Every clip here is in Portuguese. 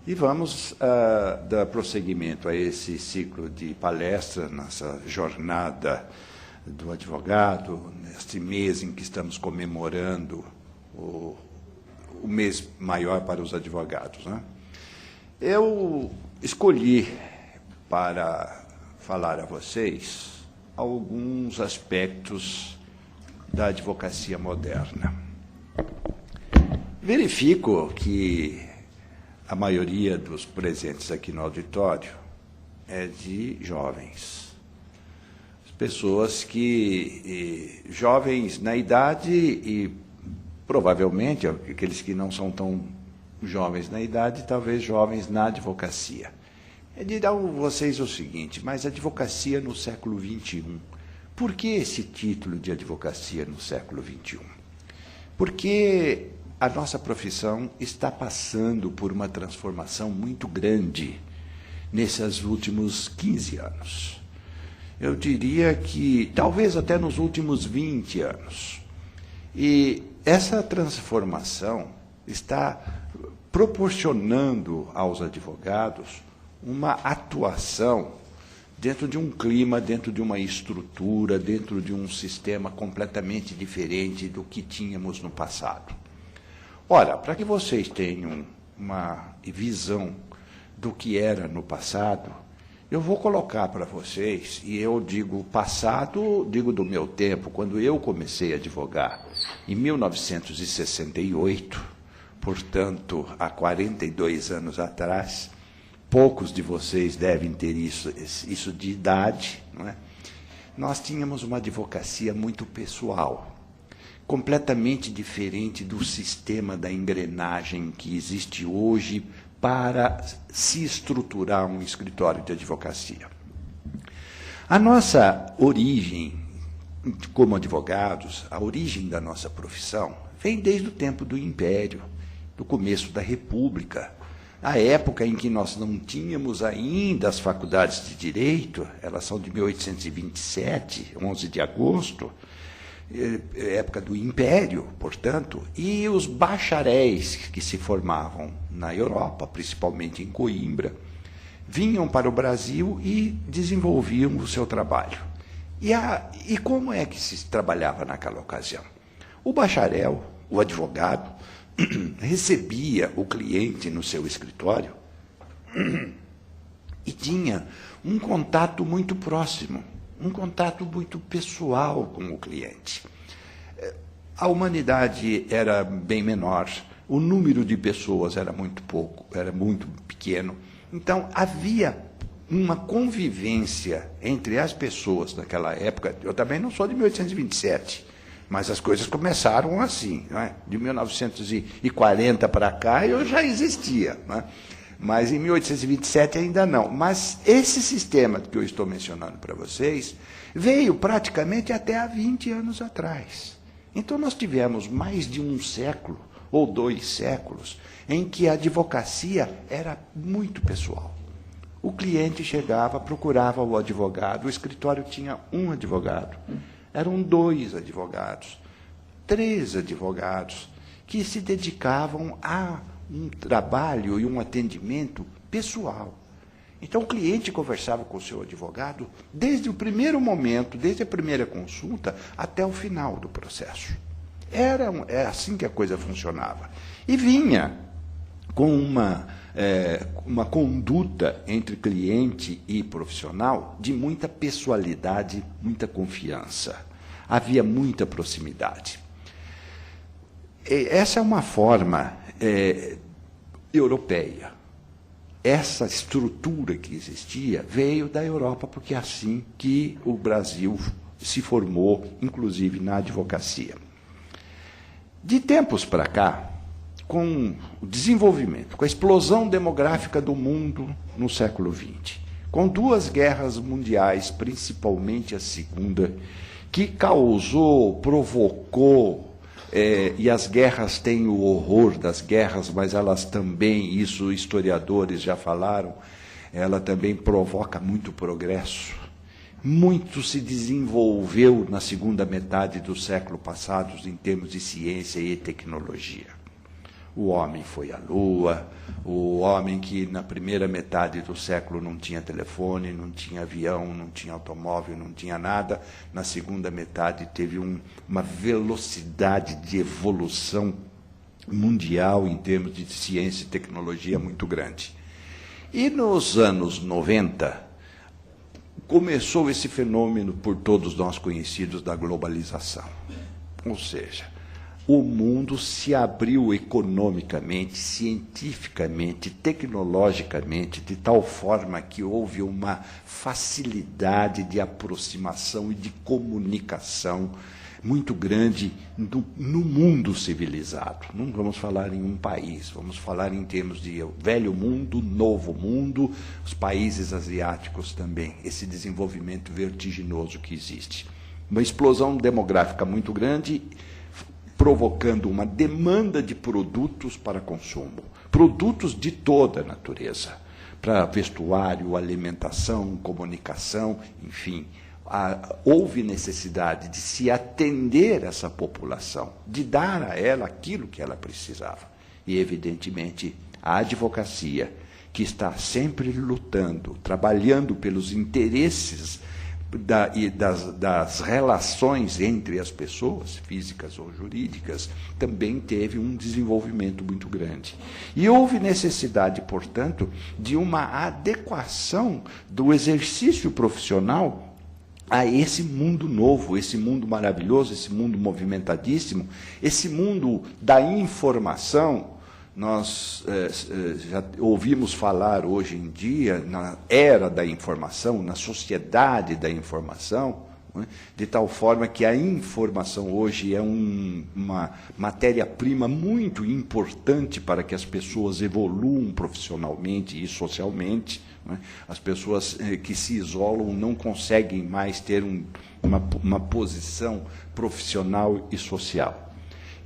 E vamos dar prosseguimento a esse ciclo de palestras, nessa jornada do advogado, neste mês em que estamos comemorando o mês maior para os advogados, né? Eu escolhi para falar a vocês alguns aspectos da advocacia moderna. Verifico que a maioria dos presentes aqui no auditório é de jovens. Pessoas jovens na idade e, provavelmente, aqueles que não são tão jovens na idade, talvez jovens na advocacia. Eu direi a vocês o seguinte, mas advocacia no século XXI. Por que esse título de advocacia no século XXI? Porque a nossa profissão está passando por uma transformação muito grande nesses últimos 15 anos. Eu diria que talvez até nos últimos 20 anos. E essa transformação está proporcionando aos advogados uma atuação dentro de um clima, dentro de uma estrutura, dentro de um sistema completamente diferente do que tínhamos no passado. Ora, para que vocês tenham uma visão do que era no passado, eu vou colocar para vocês, e eu digo passado, digo do meu tempo, quando eu comecei a advogar, em 1968, portanto, há 42 anos atrás, poucos de vocês devem ter isso de idade, não é? Nós tínhamos uma advocacia muito pessoal, completamente diferente do sistema da engrenagem que existe hoje para se estruturar um escritório de advocacia. A nossa origem como advogados, a origem da nossa profissão, vem desde o tempo do Império, do começo da República, a época em que nós não tínhamos ainda as faculdades de Direito, elas são de 1827, 11 de agosto, época do Império, portanto, e os bacharéis que se formavam na Europa, principalmente em Coimbra, vinham para o Brasil e desenvolviam o seu trabalho. E como é que se trabalhava naquela ocasião? O bacharel, o advogado, recebia o cliente no seu escritório e tinha um contato muito próximo, um contato muito pessoal com o cliente. A humanidade era bem menor, o número de pessoas era muito pouco, era muito pequeno. Então, havia uma convivência entre as pessoas naquela época. Eu também não sou de 1827, mas as coisas começaram assim, não é? De 1940 para cá eu já existia, não é? Mas em 1827 ainda não. Mas esse sistema que eu estou mencionando para vocês veio praticamente até há 20 anos atrás. Então nós tivemos mais de um século ou 2 séculos em que a advocacia era muito pessoal. O cliente chegava, procurava o advogado, o escritório tinha um advogado, eram 2 advogados, 3 advogados, que se dedicavam a um trabalho e um atendimento pessoal. Então, o cliente conversava com o seu advogado desde o primeiro momento, desde a primeira consulta, até o final do processo. É assim que a coisa funcionava. E vinha com uma conduta entre cliente e profissional de muita pessoalidade, muita confiança. Havia muita proximidade. Essa é uma forma europeia. Essa estrutura que existia veio da Europa, porque é assim que o Brasil se formou, inclusive na advocacia. De tempos para cá, com o desenvolvimento, com a explosão demográfica do mundo no século XX, com 2 guerras mundiais, principalmente a segunda, que causou, provocou, e as guerras têm o horror das guerras, mas elas também, isso historiadores já falaram, ela também provoca muito progresso. Muito se desenvolveu na segunda metade do século passado em termos de ciência e tecnologia. O homem foi à Lua, o homem que na primeira metade do século não tinha telefone, não tinha avião, não tinha automóvel, não tinha nada, na segunda metade teve uma velocidade de evolução mundial em termos de ciência e tecnologia muito grande. E nos anos 90, começou esse fenômeno por todos nós conhecidos da globalização. Ou seja, o mundo se abriu economicamente, cientificamente, tecnologicamente, de tal forma que houve uma facilidade de aproximação e de comunicação muito grande no mundo civilizado. Não vamos falar em um país, vamos falar em termos de velho mundo, novo mundo, os países asiáticos também, esse desenvolvimento vertiginoso que existe. Uma explosão demográfica muito grande, provocando uma demanda de produtos para consumo, produtos de toda a natureza, para vestuário, alimentação, comunicação, enfim. Houve necessidade de se atender essa população, de dar a ela aquilo que ela precisava. E, evidentemente, a advocacia, que está sempre lutando, trabalhando pelos interesses das relações entre as pessoas, físicas ou jurídicas, também teve um desenvolvimento muito grande. E houve necessidade, portanto, de uma adequação do exercício profissional a esse mundo novo, esse mundo maravilhoso, esse mundo movimentadíssimo, esse mundo da informação. Nós já ouvimos falar hoje em dia na era da informação, na sociedade da informação, né, de tal forma que a informação hoje é uma matéria-prima muito importante para que as pessoas evoluam profissionalmente e socialmente. Né. As pessoas que se isolam não conseguem mais ter uma posição profissional e social.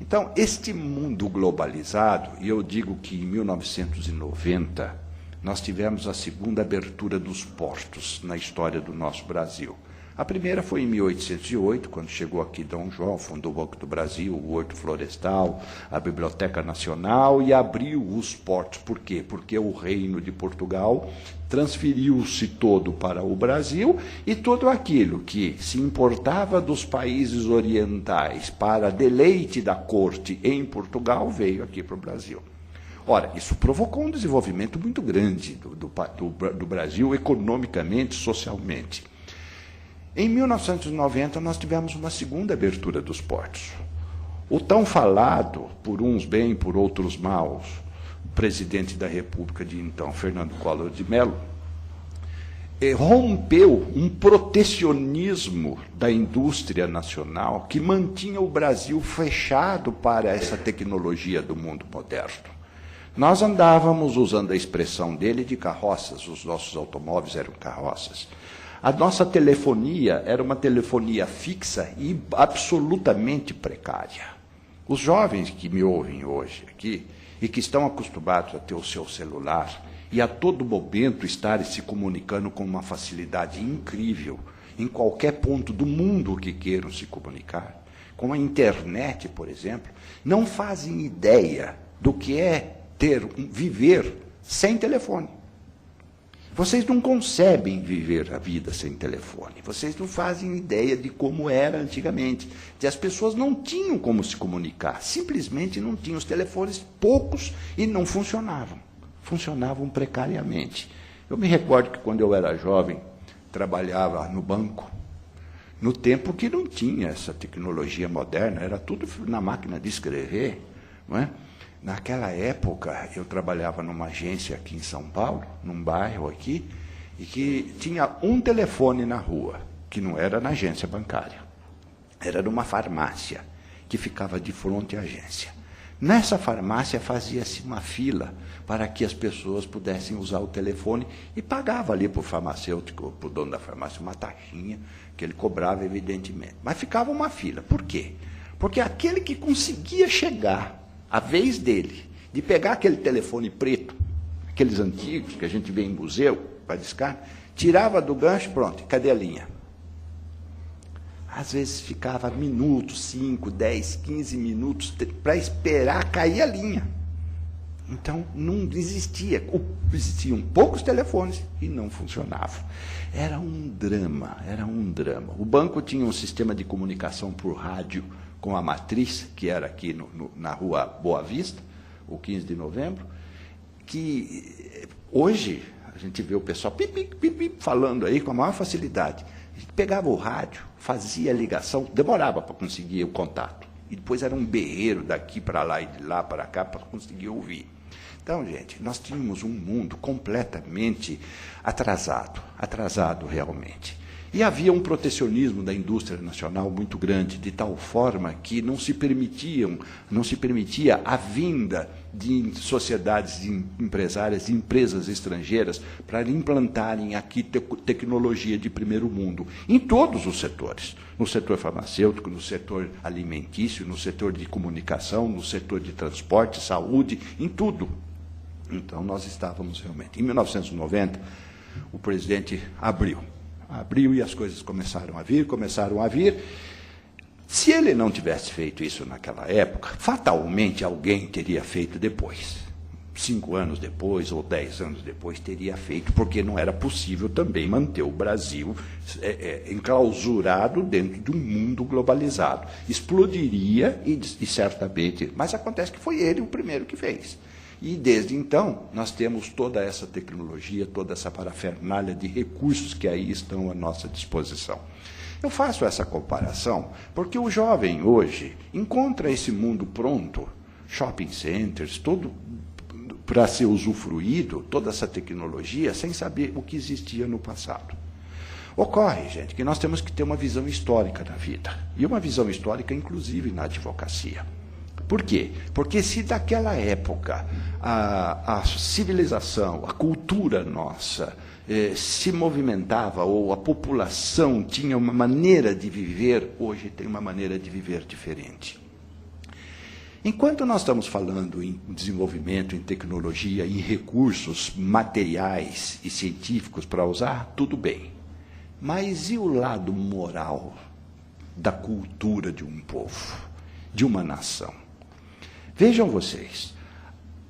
Então, este mundo globalizado, e eu digo que em 1990, nós tivemos a segunda abertura dos portos na história do nosso Brasil. A primeira foi em 1808, quando chegou aqui Dom João, fundou o Banco do Brasil, o Horto Florestal, a Biblioteca Nacional, e abriu os portos. Por quê? Porque o Reino de Portugal transferiu-se todo para o Brasil, e tudo aquilo que se importava dos países orientais para deleite da corte em Portugal veio aqui para o Brasil. Ora, isso provocou um desenvolvimento muito grande do Brasil economicamente, socialmente. Em 1990, nós tivemos uma segunda abertura dos portos. O tão falado, por uns bem, por outros mal, presidente da República de então, Fernando Collor de Mello, rompeu um protecionismo da indústria nacional que mantinha o Brasil fechado para essa tecnologia do mundo moderno. Nós andávamos, usando a expressão dele, de carroças, os nossos automóveis eram carroças. A nossa telefonia era uma telefonia fixa e absolutamente precária. Os jovens que me ouvem hoje aqui, e que estão acostumados a ter o seu celular, e a todo momento estarem se comunicando com uma facilidade incrível, em qualquer ponto do mundo que queiram se comunicar, com a internet, por exemplo, não fazem ideia do que é viver sem telefone. Vocês não concebem viver a vida sem telefone. Vocês não fazem ideia de como era antigamente. As pessoas não tinham como se comunicar. Simplesmente não tinham. Os telefones poucos e não funcionavam. Funcionavam precariamente. Eu me recordo que quando eu era jovem, trabalhava no banco, no tempo que não tinha essa tecnologia moderna, era tudo na máquina de escrever, não é? Naquela época, eu trabalhava numa agência aqui em São Paulo, num bairro aqui, e que tinha um telefone na rua, que não era na agência bancária. Era numa farmácia, que ficava de frente à agência. Nessa farmácia fazia-se uma fila para que as pessoas pudessem usar o telefone e pagava ali para o farmacêutico, para o dono da farmácia, uma taxinha que ele cobrava, evidentemente. Mas ficava uma fila. Por quê? Porque aquele que conseguia chegar a vez dele, de pegar aquele telefone preto, aqueles antigos que a gente vê em museu, para discar, tirava do gancho, pronto, cadê a linha? Às vezes ficava minutos, 5, 10, 15 minutos, para esperar cair a linha. Então, não existia. Existiam poucos telefones e não funcionavam. Era um drama, era um drama. O banco tinha um sistema de comunicação por rádio com a matriz, que era aqui na rua Boa Vista, o 15 de novembro, que hoje a gente vê o pessoal falando aí com a maior facilidade. A gente pegava o rádio, fazia a ligação, demorava para conseguir o contato. E depois era um berreiro daqui para lá e de lá para cá para conseguir ouvir. Então, gente, nós tínhamos um mundo completamente atrasado realmente. E havia um protecionismo da indústria nacional muito grande, de tal forma que não se permitia a vinda de sociedades empresárias, de empresas estrangeiras, para implantarem aqui tecnologia de primeiro mundo, em todos os setores, no setor farmacêutico, no setor alimentício, no setor de comunicação, no setor de transporte, saúde, em tudo. Então, nós estávamos realmente. Em 1990, o presidente abriu e as coisas começaram a vir. Se ele não tivesse feito isso naquela época, fatalmente alguém teria feito depois. 5 anos depois ou 10 anos depois teria feito, porque não era possível também manter o Brasil enclausurado dentro de um mundo globalizado. Explodiria e certamente, mas acontece que foi ele o primeiro que fez. E, desde então, nós temos toda essa tecnologia, toda essa parafernália de recursos que aí estão à nossa disposição. Eu faço essa comparação porque o jovem hoje encontra esse mundo pronto, shopping centers, todo para ser usufruído, toda essa tecnologia, sem saber o que existia no passado. Ocorre, gente, que nós temos que ter uma visão histórica da vida, e uma visão histórica, inclusive, na advocacia. Por quê? Porque se daquela época a civilização, a cultura nossa se movimentava, ou a população tinha uma maneira de viver, hoje tem uma maneira de viver diferente. Enquanto nós estamos falando em desenvolvimento, em tecnologia, em recursos materiais e científicos para usar, tudo bem. Mas e o lado moral da cultura de um povo, de uma nação? Vejam vocês,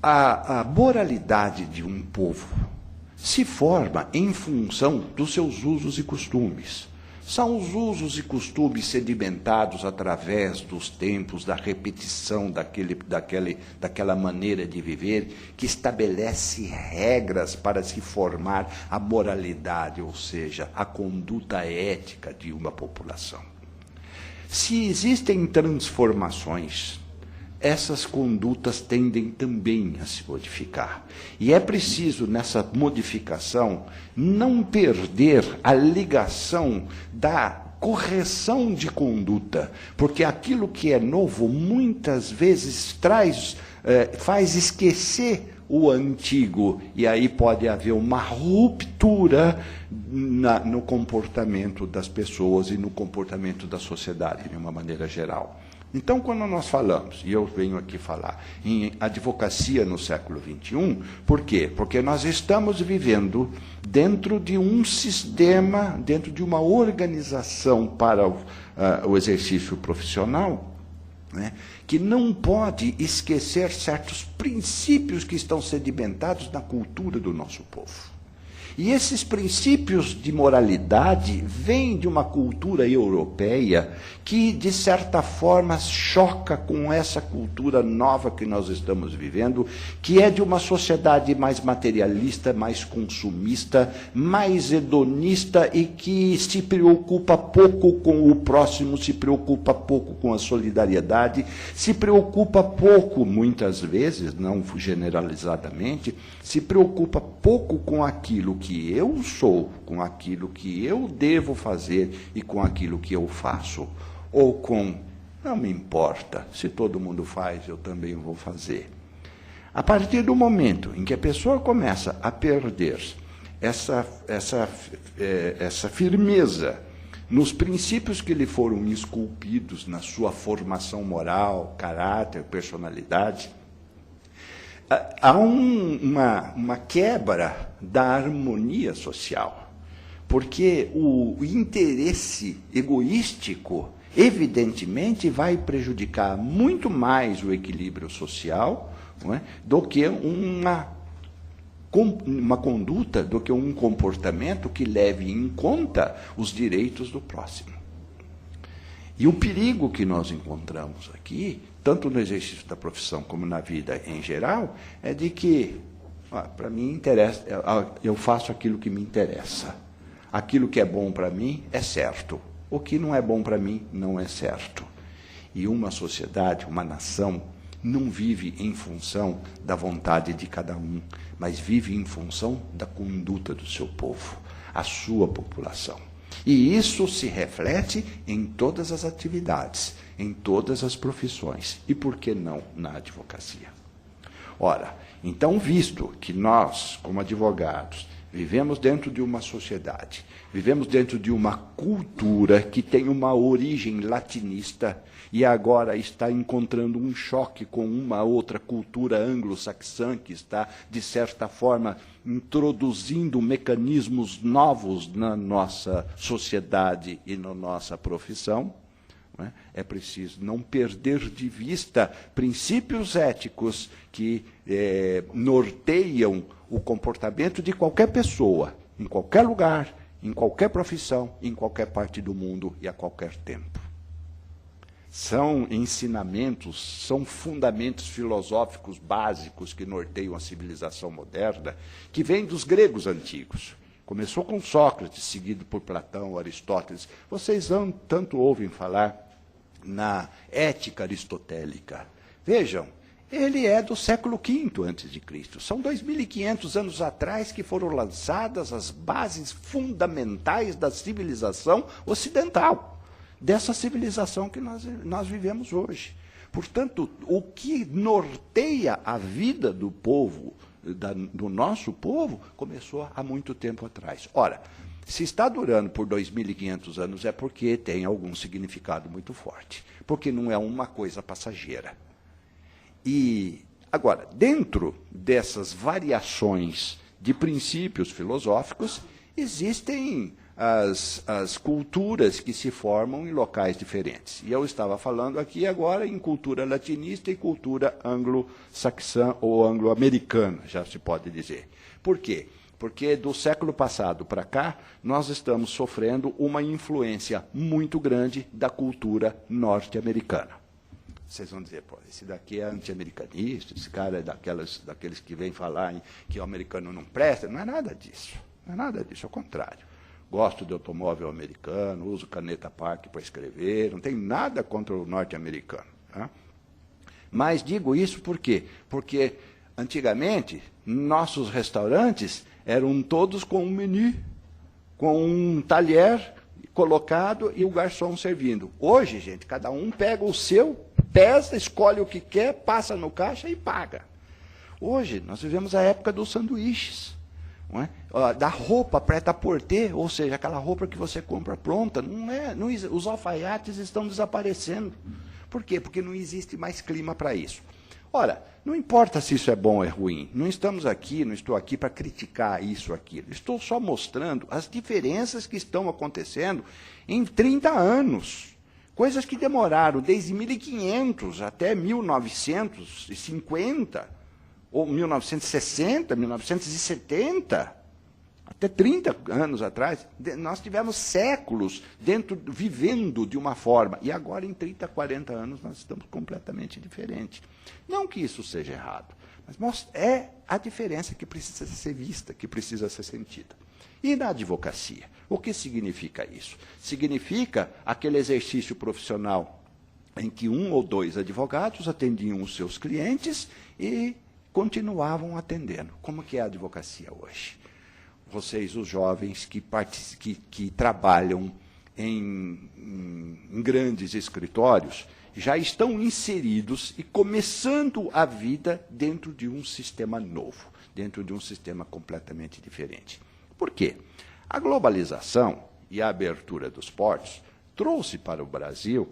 a moralidade de um povo se forma em função dos seus usos e costumes. São os usos e costumes sedimentados através dos tempos, da repetição daquela maneira de viver, que estabelece regras para se formar a moralidade, ou seja, a conduta ética de uma população. Se existem transformações, essas condutas tendem também a se modificar. E é preciso, nessa modificação, não perder a ligação da correção de conduta, porque aquilo que é novo, muitas vezes, faz esquecer o antigo, e aí pode haver uma ruptura no comportamento das pessoas e no comportamento da sociedade, de uma maneira geral. Então, quando nós falamos, e eu venho aqui falar, em advocacia no século XXI, por quê? Porque nós estamos vivendo dentro de um sistema, dentro de uma organização para o exercício profissional, né, que não pode esquecer certos princípios que estão sedimentados na cultura do nosso povo. E esses princípios de moralidade vêm de uma cultura europeia que, de certa forma, choca com essa cultura nova que nós estamos vivendo, que é de uma sociedade mais materialista, mais consumista, mais hedonista e que se preocupa pouco com o próximo, se preocupa pouco com a solidariedade, se preocupa pouco, muitas vezes, não generalizadamente, se preocupa pouco com aquilo que eu sou, com aquilo que eu devo fazer e com aquilo que eu faço. Ou com, não me importa, se todo mundo faz, eu também vou fazer. A partir do momento em que a pessoa começa a perder essa firmeza nos princípios que lhe foram esculpidos na sua formação moral, caráter, personalidade, há uma quebra da harmonia social, porque o interesse egoístico evidentemente vai prejudicar muito mais o equilíbrio social, não é, do que uma conduta, do que um comportamento que leve em conta os direitos do próximo. E o perigo que nós encontramos aqui, tanto no exercício da profissão como na vida em geral, é de que, para mim, interessa, eu faço aquilo que me interessa. Aquilo que é bom para mim é certo. O que não é bom para mim não é certo. E uma sociedade, uma nação, não vive em função da vontade de cada um, mas vive em função da conduta do seu povo, a sua população. E isso se reflete em todas as atividades, em todas as profissões. E por que não na advocacia? Ora, então, visto que nós, como advogados, vivemos dentro de uma sociedade, vivemos dentro de uma cultura que tem uma origem latinista e agora está encontrando um choque com uma outra cultura anglo-saxã que está, de certa forma, introduzindo mecanismos novos na nossa sociedade e na nossa profissão, é preciso não perder de vista princípios éticos que norteiam o comportamento de qualquer pessoa, em qualquer lugar, em qualquer profissão, em qualquer parte do mundo e a qualquer tempo. São ensinamentos, são fundamentos filosóficos básicos que norteiam a civilização moderna, que vêm dos gregos antigos. Começou com Sócrates, seguido por Platão, Aristóteles. Vocês tanto ouvem falar na ética aristotélica. Vejam, ele é do século V a.C. São 2.500 anos atrás que foram lançadas as bases fundamentais da civilização ocidental, dessa civilização que nós vivemos hoje. Portanto, o que norteia a vida do povo, do nosso povo, começou há muito tempo atrás. Ora, se está durando por 2.500 anos é porque tem algum significado muito forte, porque não é uma coisa passageira. E, agora, dentro dessas variações de princípios filosóficos, existem as culturas que se formam em locais diferentes. E eu estava falando aqui agora em cultura latinista e cultura anglo-saxã ou anglo-americana, já se pode dizer. Por quê? Porque do século passado para cá, nós estamos sofrendo uma influência muito grande da cultura norte-americana. Vocês vão dizer, pô, esse daqui é anti-americanista, esse cara é daqueles que vêm falar que o americano não presta. Não é nada disso. Não é nada disso, ao contrário. Gosto de automóvel americano, uso caneta Parker para escrever, não tem nada contra o norte-americano. Tá? Mas digo isso por quê? Porque, antigamente, nossos restaurantes eram todos com um menu, com um talher colocado e o garçom servindo. Hoje, gente, cada um pega o seu, pesa, escolhe o que quer, passa no caixa e paga. Hoje, nós vivemos a época dos sanduíches. Não é? Da roupa prêt-à-porter, ou seja, aquela roupa que você compra pronta, os alfaiates estão desaparecendo. Por quê? Porque não existe mais clima para isso. Ora, não importa se isso é bom ou é ruim, não estou aqui para criticar isso ou aquilo. Estou só mostrando as diferenças que estão acontecendo em 30 anos. Coisas que demoraram desde 1500 até 1950, ou 1960, 1970, até 30 anos atrás, nós tivemos séculos vivendo de uma forma, e agora em 30, 40 anos nós estamos completamente diferentes. Não que isso seja errado, mas é a diferença que precisa ser vista, que precisa ser sentida. E na advocacia, o que significa isso? Significa aquele exercício profissional em que um ou dois advogados atendiam os seus clientes e continuavam atendendo. Como que é a advocacia hoje? Vocês, os jovens que trabalham em grandes escritórios, já estão inseridos e começando a vida dentro de um sistema novo, dentro de um sistema completamente diferente. Por quê? A globalização e a abertura dos portos trouxe para o Brasil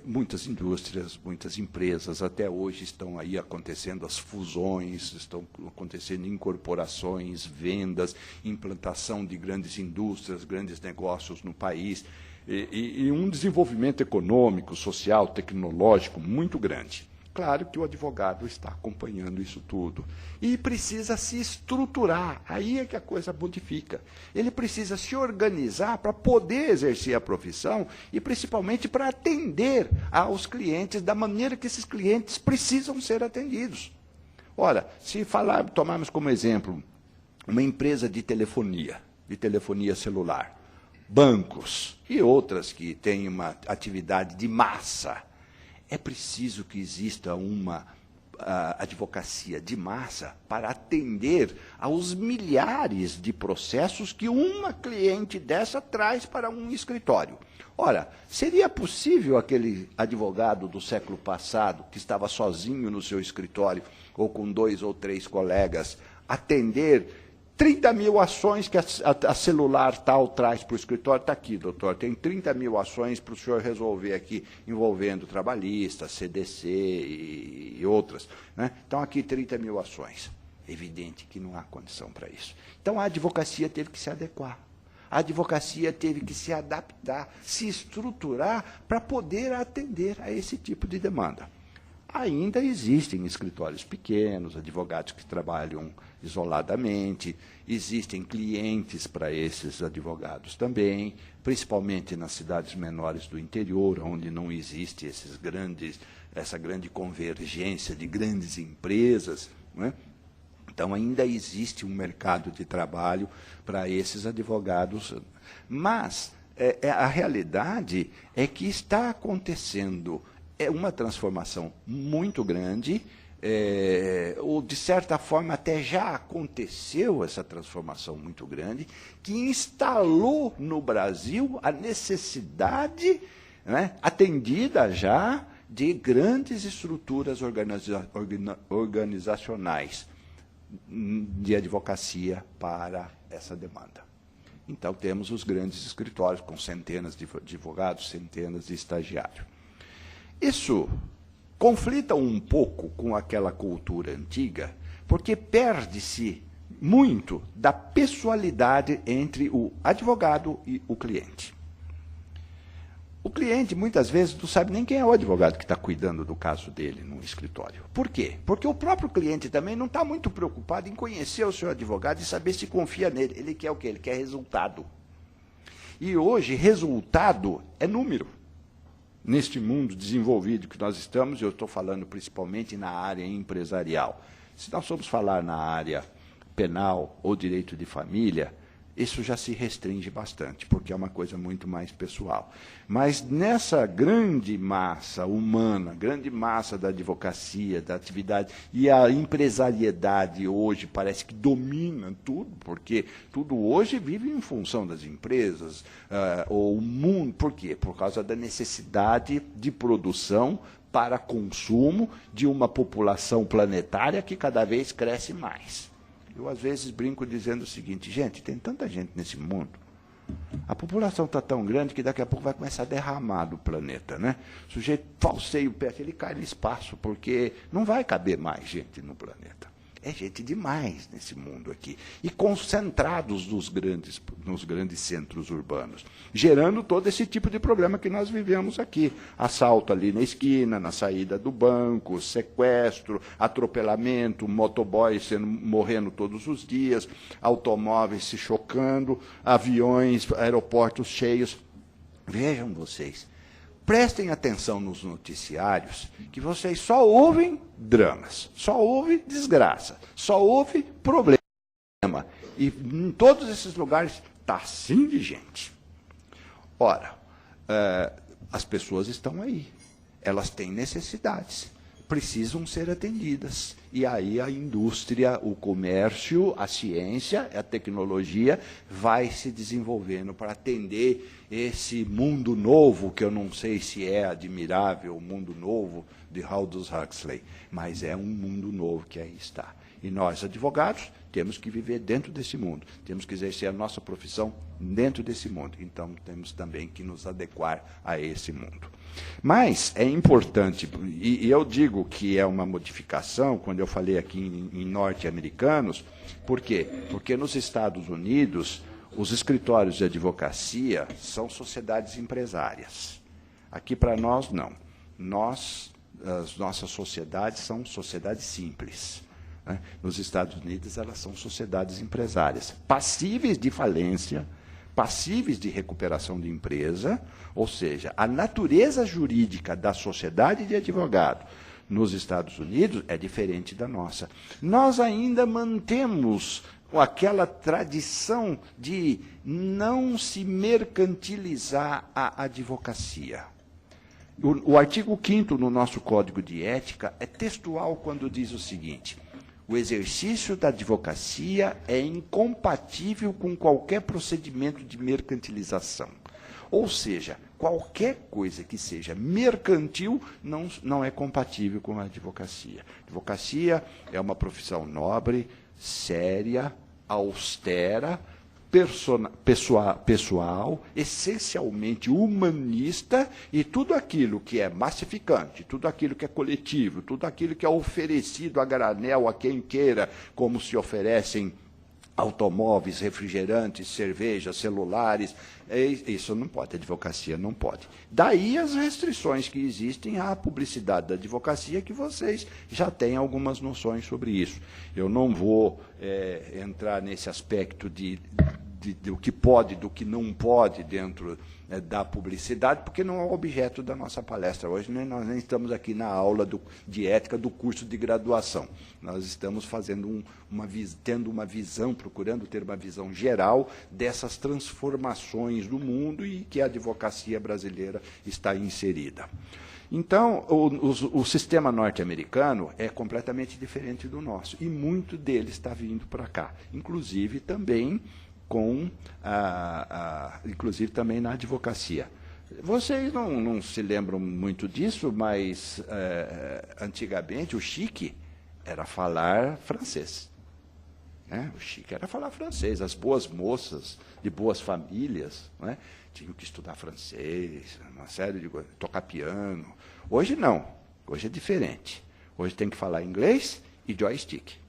muitas indústrias, muitas empresas. Até hoje estão aí acontecendo as fusões, estão acontecendo incorporações, vendas, implantação de grandes indústrias, grandes negócios no país. e um desenvolvimento econômico, social, tecnológico muito grande. Claro que o advogado está acompanhando isso tudo. E precisa se estruturar. Aí é que a coisa modifica. Ele precisa se organizar para poder exercer a profissão e, principalmente, para atender aos clientes da maneira que esses clientes precisam ser atendidos. Ora, se tomarmos como exemplo uma empresa de telefonia celular, bancos e outras que têm uma atividade de massa, é preciso que exista uma advocacia de massa para atender aos milhares de processos que uma cliente dessa traz para um escritório. Ora, seria possível aquele advogado do século passado, que estava sozinho no seu escritório, ou com 2 ou 3 colegas, atender 30 mil ações que a celular tal traz para o escritório? Está aqui, doutor, tem 30 mil ações para o senhor resolver aqui, envolvendo trabalhista, CDC e outras. Né? Então, aqui 30 mil ações. Evidente que não há condição para isso. Então, a advocacia teve que se adequar. A advocacia teve que se adaptar, se estruturar para poder atender a esse tipo de demanda. Ainda existem escritórios pequenos, advogados que trabalham isoladamente, existem clientes para esses advogados também, principalmente nas cidades menores do interior, onde não existe essa grande convergência de grandes empresas, não é? Então, ainda existe um mercado de trabalho para esses advogados, mas a realidade é que está acontecendo uma transformação muito grande, ou, de certa forma, até já aconteceu essa transformação muito grande, que instalou no Brasil a necessidade, né, atendida já, de grandes estruturas organizacionais de advocacia para essa demanda. Então, temos os grandes escritórios com centenas de advogados, centenas de estagiários. Isso conflita um pouco com aquela cultura antiga, porque perde-se muito da pessoalidade entre o advogado e o cliente. O cliente, muitas vezes, não sabe nem quem é o advogado que está cuidando do caso dele no escritório. Por quê? Porque o próprio cliente também não está muito preocupado em conhecer o seu advogado e saber se confia nele. Ele quer o quê? Ele quer resultado. E hoje, resultado é número. Neste mundo desenvolvido que nós estamos, eu estou falando principalmente na área empresarial. Se nós formos falar na área penal ou direito de família, isso já se restringe bastante, porque é uma coisa muito mais pessoal. Mas nessa grande massa humana, grande massa da advocacia, da atividade, e a empresariedade hoje parece que domina tudo, porque tudo hoje vive em função das empresas, ou o mundo. Por quê? Por causa da necessidade de produção para consumo de uma população planetária que cada vez cresce mais. Eu, às vezes, brinco dizendo o seguinte: gente, tem tanta gente nesse mundo, a população está tão grande que daqui a pouco vai começar a derramar do planeta, né? O sujeito falseia o pé, ele cai no espaço, porque não vai caber mais gente no planeta. É gente demais nesse mundo aqui. E concentrados nos grandes centros urbanos, gerando todo esse tipo de problema que nós vivemos aqui. Assalto ali na esquina, na saída do banco, sequestro, atropelamento, motoboys morrendo todos os dias, automóveis se chocando, aviões, aeroportos cheios. Vejam vocês, prestem atenção nos noticiários, que vocês só ouvem dramas, só ouvem desgraça, só ouvem problema. E em todos esses lugares está assim de gente. Ora, as pessoas estão aí, elas têm necessidades, precisam ser atendidas. E aí a indústria, o comércio, a ciência, a tecnologia vai se desenvolvendo para atender esse mundo novo, que eu não sei se é admirável, o mundo novo de Aldous Huxley, mas é um mundo novo que aí está. E nós, advogados, temos que viver dentro desse mundo, temos que exercer a nossa profissão dentro desse mundo. Então, temos também que nos adequar a esse mundo. Mas é importante, e eu digo que é uma modificação, quando eu falei aqui em norte-americanos, por quê? Porque nos Estados Unidos, os escritórios de advocacia são sociedades empresárias. Aqui, para nós, não. As nossas sociedades são sociedades simples. Né? Nos Estados Unidos, elas são sociedades empresárias, passíveis de falência, passíveis de recuperação de empresa, ou seja, a natureza jurídica da sociedade de advogado nos Estados Unidos é diferente da nossa. Nós ainda mantemos aquela tradição de não se mercantilizar a advocacia. O artigo 5º no nosso Código de Ética é textual quando diz o seguinte: o exercício da advocacia é incompatível com qualquer procedimento de mercantilização. Ou seja, qualquer coisa que seja mercantil não é compatível com a advocacia. A advocacia é uma profissão nobre, séria, austera, pessoal, essencialmente humanista, e tudo aquilo que é massificante, tudo aquilo que é coletivo, tudo aquilo que é oferecido a granel a quem queira, como se oferecem automóveis, refrigerantes, cervejas, celulares, isso não pode, a advocacia não pode. Daí as restrições que existem à publicidade da advocacia, que vocês já têm algumas noções sobre isso. Eu não vou entrar nesse aspecto do que pode, do que não pode dentro da publicidade, porque não é o objeto da nossa palestra hoje, né? Nós nem estamos aqui na aula de ética do curso de graduação. Nós estamos fazendo tendo uma visão, procurando ter uma visão geral dessas transformações do mundo e que a advocacia brasileira está inserida. Então, o sistema norte-americano é completamente diferente do nosso, e muito dele está vindo para cá, inclusive também inclusive também na advocacia. Vocês não se lembram muito disso, mas antigamente o chique era falar francês. Né? O chique era falar francês. As boas moças de boas famílias, né, tinham que estudar francês, uma série de coisas, tocar piano. Hoje não, hoje é diferente. Hoje tem que falar inglês e joystick.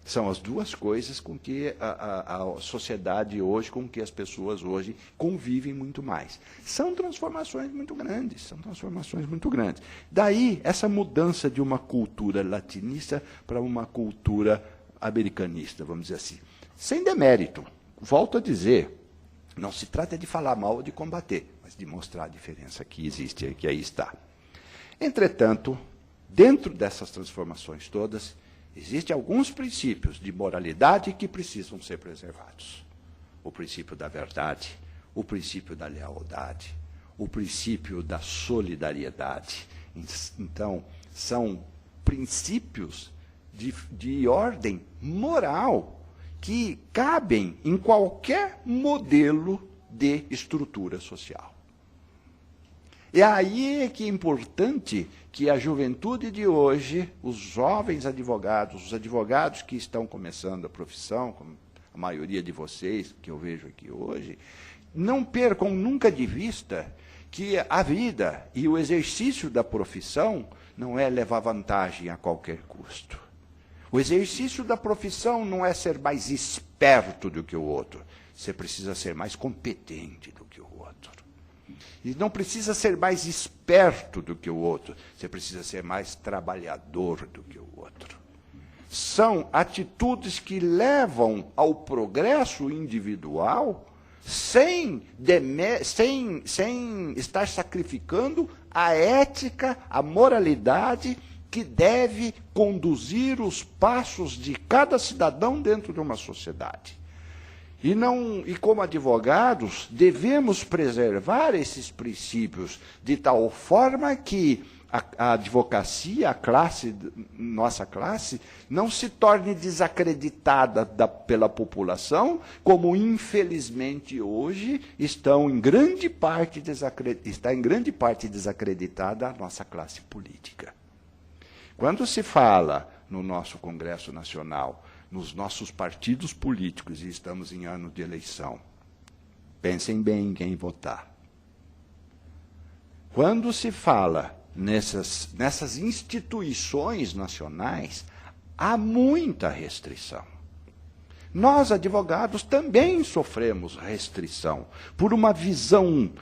São as duas coisas com que a sociedade hoje, com que as pessoas hoje convivem muito mais. São transformações muito grandes, Daí, essa mudança de uma cultura latinista para uma cultura americanista, vamos dizer assim. Sem demérito, volto a dizer, não se trata de falar mal ou de combater, mas de mostrar a diferença que existe, que aí está. Entretanto, dentro dessas transformações todas, existem alguns princípios de moralidade que precisam ser preservados. O princípio da verdade, o princípio da lealdade, o princípio da solidariedade. Então, são princípios de ordem moral que cabem em qualquer modelo de estrutura social. E aí é que é importante que a juventude de hoje, os jovens advogados, os advogados que estão começando a profissão, como a maioria de vocês que eu vejo aqui hoje, não percam nunca de vista que a vida e o exercício da profissão não é levar vantagem a qualquer custo. O exercício da profissão não é ser mais esperto do que o outro. Você precisa ser mais competente do que o outro. E não precisa ser mais esperto do que o outro, você precisa ser mais trabalhador do que o outro. São atitudes que levam ao progresso individual sem estar sacrificando a ética, a moralidade que deve conduzir os passos de cada cidadão dentro de uma sociedade. E como advogados, devemos preservar esses princípios de tal forma que a advocacia, nossa classe, não se torne desacreditada pela população, como infelizmente hoje está em grande parte desacreditada a nossa classe política. Quando se fala no nosso Congresso Nacional, nos nossos partidos políticos, e estamos em ano de eleição, pensem bem em quem votar. Quando se fala nessas instituições nacionais, há muita restrição. Nós, advogados, também sofremos restrição por uma visão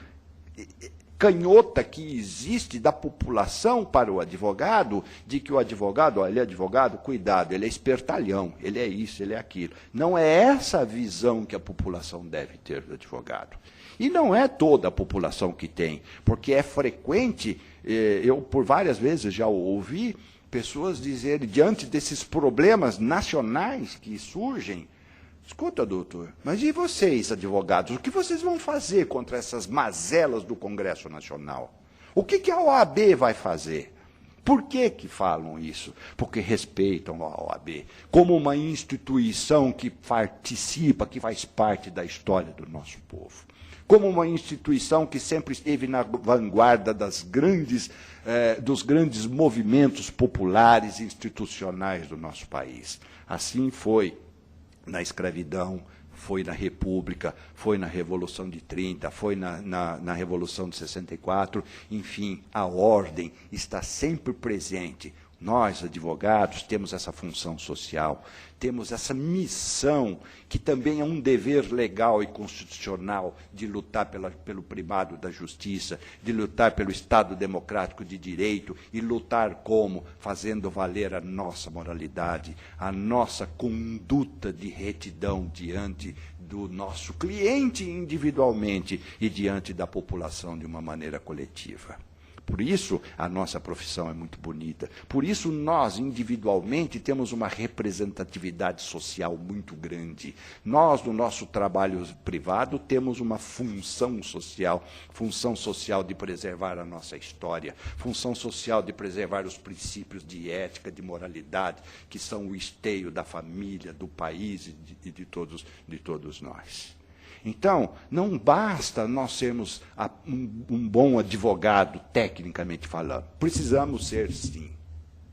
canhota que existe da população para o advogado, de que o advogado, ele é advogado, cuidado, ele é espertalhão, ele é isso, ele é aquilo. Não é essa a visão que a população deve ter do advogado. E não é toda a população que tem, porque é frequente, eu por várias vezes já ouvi pessoas dizerem, diante desses problemas nacionais que surgem, escuta, doutor, mas e vocês, advogados, o que vocês vão fazer contra essas mazelas do Congresso Nacional? O que a OAB vai fazer? Por que falam isso? Porque respeitam a OAB como uma instituição que participa, que faz parte da história do nosso povo. Como uma instituição que sempre esteve na vanguarda dos grandes movimentos populares e institucionais do nosso país. Assim foi na escravidão, foi na República, foi na Revolução de 30, foi na Revolução de 64, enfim, a ordem está sempre presente. Nós, advogados, temos essa função social, temos essa missão, que também é um dever legal e constitucional, de lutar pelo primado da justiça, de lutar pelo Estado democrático de direito, e lutar como? Fazendo valer a nossa moralidade, a nossa conduta de retidão diante do nosso cliente individualmente e diante da população de uma maneira coletiva. Por isso, a nossa profissão é muito bonita. Por isso, nós, individualmente, temos uma representatividade social muito grande. Nós, no nosso trabalho privado, temos uma função social de preservar a nossa história, função social de preservar os princípios de ética, de moralidade, que são o esteio da família, do país e de todos nós. Então, não basta nós sermos um bom advogado, tecnicamente falando. Precisamos ser, sim.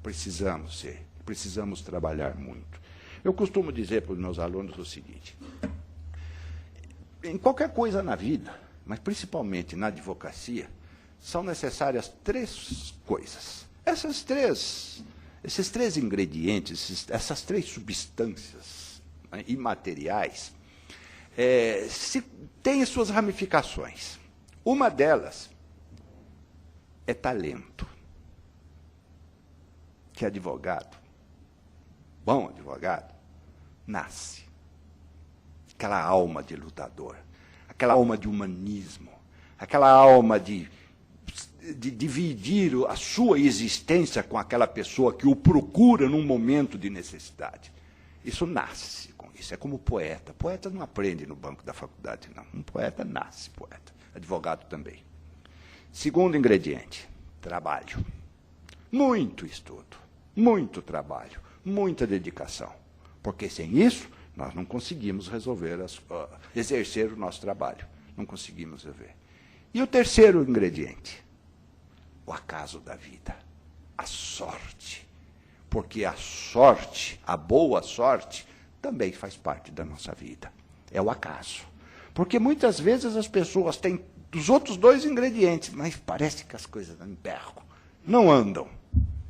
Precisamos ser. Precisamos trabalhar muito. Eu costumo dizer para os meus alunos o seguinte: em qualquer coisa na vida, mas principalmente na advocacia, são necessárias 3 coisas. Esses três ingredientes, essas 3 substâncias, né, imateriais, tem suas ramificações. Uma delas é talento. Que advogado, bom advogado, nasce. Aquela alma de lutador, aquela alma de humanismo, aquela alma de dividir a sua existência com aquela pessoa que o procura num momento de necessidade. Isso nasce com isso. É como poeta. Poeta não aprende no banco da faculdade, não. Um poeta nasce poeta. Advogado também. Segundo ingrediente, trabalho. Muito estudo, muito trabalho, muita dedicação. Porque sem isso, nós não conseguimos exercer o nosso trabalho. Não conseguimos ver. E o terceiro ingrediente, o acaso da vida, a sorte. Porque a sorte, a boa sorte, também faz parte da nossa vida. É o acaso. Porque muitas vezes as pessoas têm os outros 2 ingredientes, mas parece que as coisas não emperram, não andam,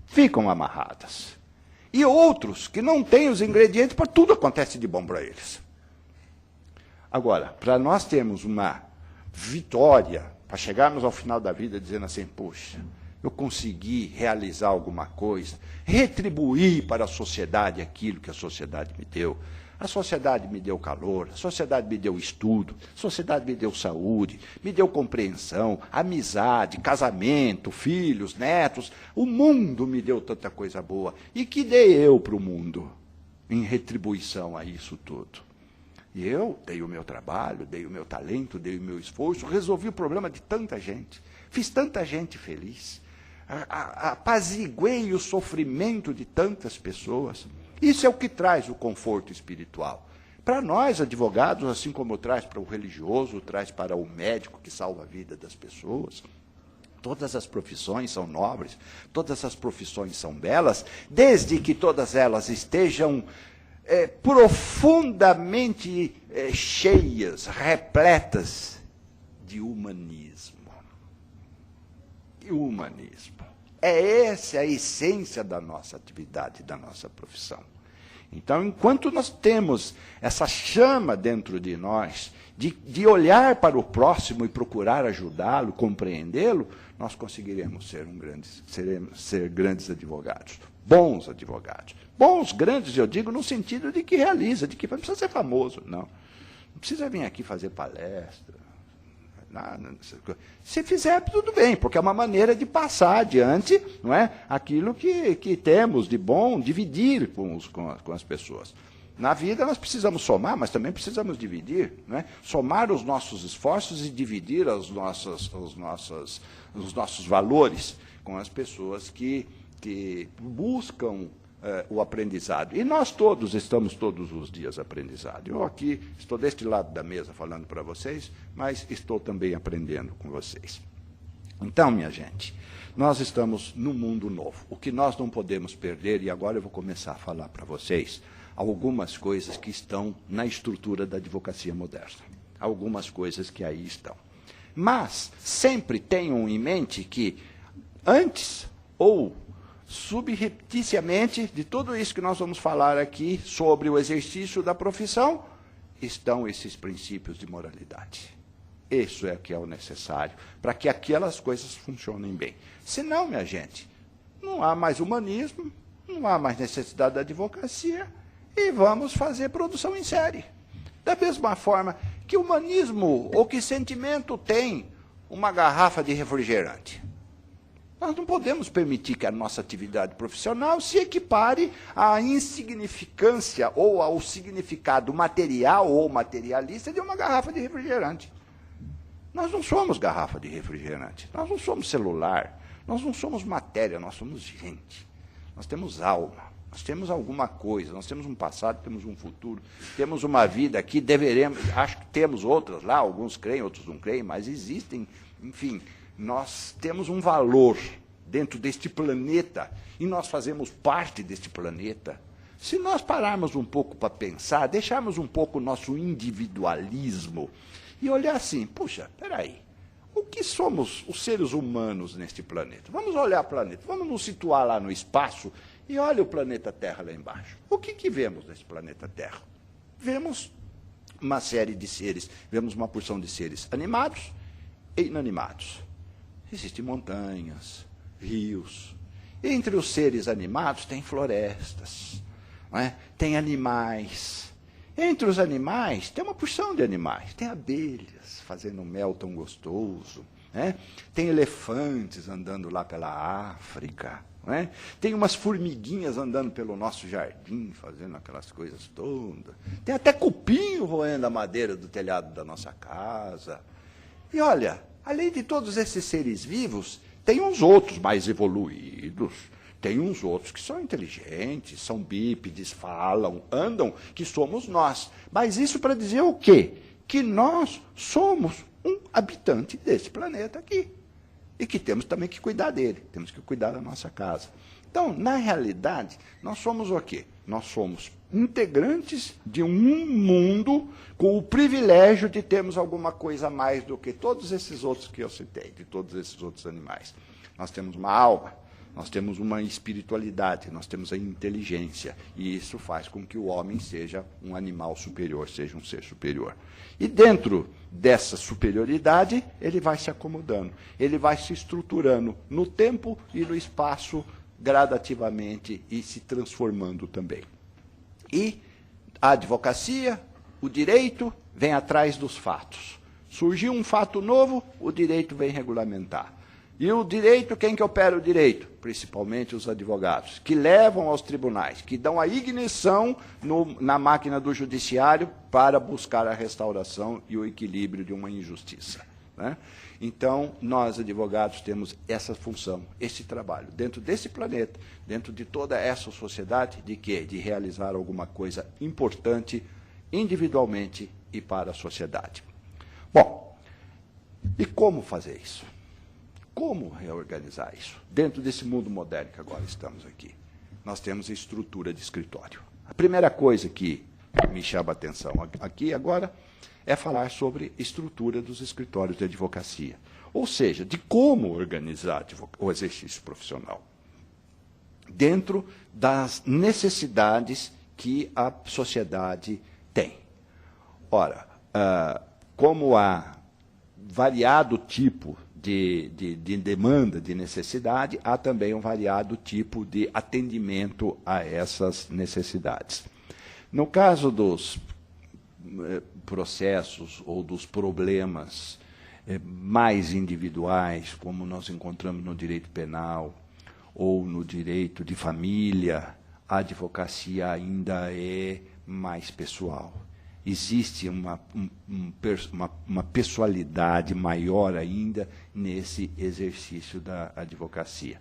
ficam amarradas. E outros que não têm os ingredientes, para tudo acontece de bom para eles. Agora, para nós termos uma vitória, para chegarmos ao final da vida dizendo assim, puxa, eu consegui realizar alguma coisa, retribuir para a sociedade aquilo que a sociedade me deu. A sociedade me deu calor, a sociedade me deu estudo, a sociedade me deu saúde, me deu compreensão, amizade, casamento, filhos, netos. O mundo me deu tanta coisa boa. E que dei eu para o mundo em retribuição a isso tudo? E eu dei o meu trabalho, dei o meu talento, dei o meu esforço, resolvi o problema de tanta gente, fiz tanta gente feliz. Apaziguei o sofrimento de tantas pessoas. Isso é o que traz o conforto espiritual. Para nós, advogados, assim como traz para o religioso, traz para o médico que salva a vida das pessoas, todas as profissões são nobres, todas as profissões são belas, desde que todas elas estejam profundamente cheias, repletas de humanismo. E o humanismo. É essa a essência da nossa atividade, da nossa profissão. Então, enquanto nós temos essa chama dentro de nós, de olhar para o próximo e procurar ajudá-lo, compreendê-lo, nós conseguiremos ser grandes advogados, bons advogados. Bons, grandes, eu digo, no sentido de que realiza, de que não precisa ser famoso, não. Não precisa vir aqui fazer palestra. Nada, se fizer, tudo bem, porque é uma maneira de passar adiante, não é, aquilo que temos de bom, dividir com as pessoas. Na vida nós precisamos somar, mas também precisamos dividir, não é? Somar os nossos esforços e dividir os nossos valores com as pessoas que buscam o aprendizado. E nós todos estamos todos os dias aprendizado. Eu aqui estou deste lado da mesa falando para vocês, mas estou também aprendendo com vocês. Então, minha gente, nós estamos num mundo novo. O que nós não podemos perder, e agora eu vou começar a falar para vocês algumas coisas que estão na estrutura da advocacia moderna. Algumas coisas que aí estão. Mas sempre tenham em mente que antes ou subrepticiamente de tudo isso que nós vamos falar aqui sobre o exercício da profissão, estão esses princípios de moralidade. Isso é o que é o necessário para que aquelas coisas funcionem bem. Senão, minha gente, não há mais humanismo, não há mais necessidade da advocacia e vamos fazer produção em série. Da mesma forma, que humanismo ou que sentimento tem uma garrafa de refrigerante? Nós não podemos permitir que a nossa atividade profissional se equipare à insignificância ou ao significado material ou materialista de uma garrafa de refrigerante. Nós não somos garrafa de refrigerante, nós não somos celular, nós não somos matéria, nós somos gente. Nós temos alma, nós temos alguma coisa, nós temos um passado, temos um futuro, temos uma vida aqui, deveremos, acho que temos outras lá, alguns creem, outros não creem, mas existem, enfim. Nós temos um valor dentro deste planeta e nós fazemos parte deste planeta. Se nós pararmos um pouco para pensar, deixarmos um pouco o nosso individualismo e olhar assim, puxa, peraí, o que somos os seres humanos neste planeta? Vamos olhar o planeta, vamos nos situar lá no espaço e olha o planeta Terra lá embaixo. O que vemos nesse planeta Terra? Vemos uma série de seres, vemos uma porção de seres animados e inanimados. Existem montanhas, rios. Entre os seres animados tem florestas, não é? Tem animais. Entre os animais tem uma porção de animais. Tem abelhas fazendo um mel tão gostoso. Né? Tem elefantes andando lá pela África. Não é? Tem umas formiguinhas andando pelo nosso jardim, fazendo aquelas coisas todas. Tem até cupim roendo a madeira do telhado da nossa casa. E olha, além de todos esses seres vivos, tem uns outros mais evoluídos, tem uns outros que são inteligentes, são bípedes, falam, andam, que somos nós. Mas isso para dizer o quê? Que nós somos um habitante desse planeta aqui. E que temos também que cuidar dele, temos que cuidar da nossa casa. Então, na realidade, nós somos o quê? Nós somos integrantes de um mundo com o privilégio de termos alguma coisa a mais do que todos esses outros que eu citei, de todos esses outros animais. Nós temos uma alma, nós temos uma espiritualidade, nós temos a inteligência, e isso faz com que o homem seja um animal superior, seja um ser superior. E dentro dessa superioridade, ele vai se acomodando, ele vai se estruturando no tempo e no espaço gradativamente e se transformando também. E a advocacia, o direito, vem atrás dos fatos. Surgiu um fato novo, o direito vem regulamentar. E o direito, quem que opera o direito? Principalmente os advogados, que levam aos tribunais, que dão a ignição na máquina do judiciário para buscar a restauração e o equilíbrio de uma injustiça. Né? Então, nós, advogados, temos essa função, esse trabalho, dentro desse planeta, dentro de toda essa sociedade, de quê? De realizar alguma coisa importante, individualmente e para a sociedade. Bom, e como fazer isso? Como reorganizar isso? Dentro desse mundo moderno que agora estamos aqui, nós temos a estrutura de escritório. A primeira coisa que me chama a atenção aqui agora é falar sobre a estrutura dos escritórios de advocacia, ou seja, de como organizar o exercício profissional, dentro das necessidades que a sociedade tem. Ora, como há variado tipo de demanda, de necessidade, há também um variado tipo de atendimento a essas necessidades. No caso dos processos ou dos problemas mais individuais, como nós encontramos no direito penal ou no direito de família, a advocacia ainda é mais pessoal. Existe uma pessoalidade maior ainda nesse exercício da advocacia.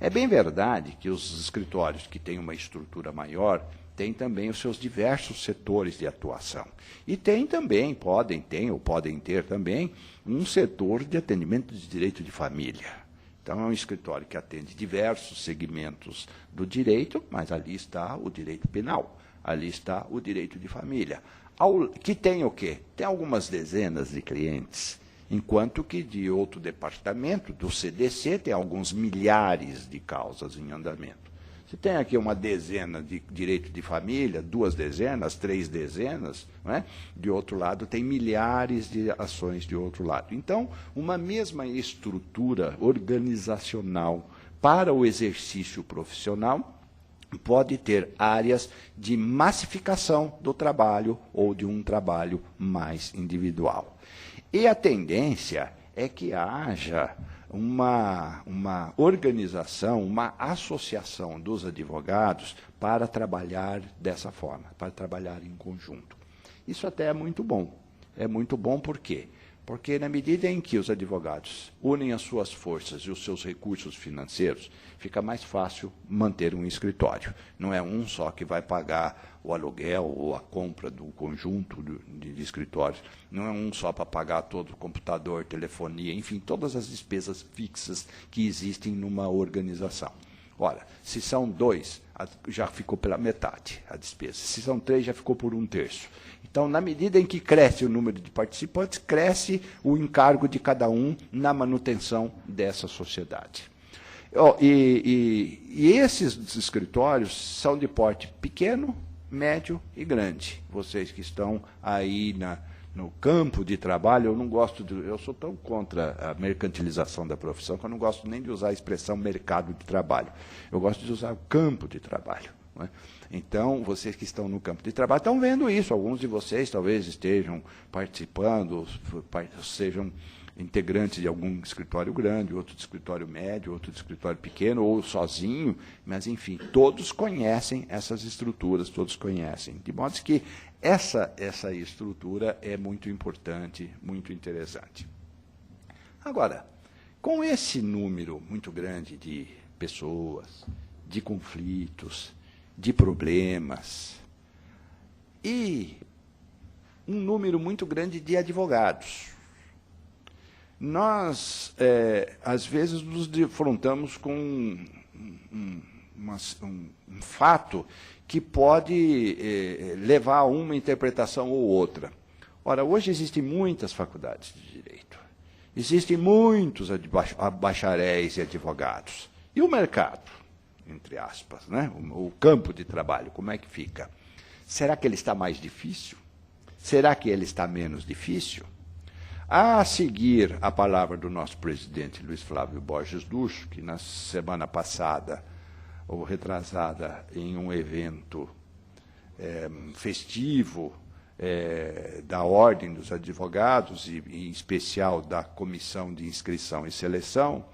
É bem verdade que os escritórios que têm uma estrutura maior têm também os seus diversos setores de atuação. E tem também, podem ter também, um setor de atendimento de direito de família. Então, é um escritório que atende diversos segmentos do direito, mas ali está o direito penal, ali está o direito de família. Que tem o quê? Tem algumas dezenas de clientes, enquanto que de outro departamento, do CDC, tem alguns milhares de causas em andamento. Se tem aqui uma dezena de direito de família, 2 dezenas, 3 dezenas, não é? De outro lado tem milhares de ações de outro lado. Então, uma mesma estrutura organizacional para o exercício profissional pode ter áreas de massificação do trabalho ou de um trabalho mais individual. E a tendência é que haja uma organização, uma associação dos advogados para trabalhar dessa forma, para trabalhar em conjunto. Isso até é muito bom. É muito bom por quê? Porque, na medida em que os advogados unem as suas forças e os seus recursos financeiros, fica mais fácil manter um escritório. Não é um só que vai pagar o aluguel ou a compra do conjunto de escritórios. Não é um só para pagar todo o computador, telefonia, enfim, todas as despesas fixas que existem numa organização. Ora, se são 2, já ficou pela metade a despesa. Se são 3, já ficou por 1/3. Então, na medida em que cresce o número de participantes, cresce o encargo de cada um na manutenção dessa sociedade. E esses escritórios são de porte pequeno, médio e grande. Vocês que estão aí no campo de trabalho, eu sou tão contra a mercantilização da profissão que eu não gosto nem de usar a expressão mercado de trabalho. Eu gosto de usar o campo de trabalho. Não é? Então, vocês que estão no campo de trabalho estão vendo isso. Alguns de vocês talvez estejam participando, sejam integrantes de algum escritório grande, outro de escritório médio, outro de escritório pequeno, ou sozinho, mas, enfim, todos conhecem essas estruturas, todos conhecem. De modo que essa estrutura é muito importante, muito interessante. Agora, com esse número muito grande de pessoas, de conflitos, de problemas, e um número muito grande de advogados, nós, às vezes, nos defrontamos com um fato que pode levar a uma interpretação ou outra. Ora, hoje existem muitas faculdades de direito, existem muitos bacharéis e advogados. E o mercado, entre aspas, né? O campo de trabalho, como é que fica? Será que ele está mais difícil? Será que ele está menos difícil? A seguir a palavra do nosso presidente Luiz Flávio Borges Ducho, que na semana passada, ou retrasada, em um evento festivo da Ordem dos Advogados, e em especial da Comissão de Inscrição e Seleção,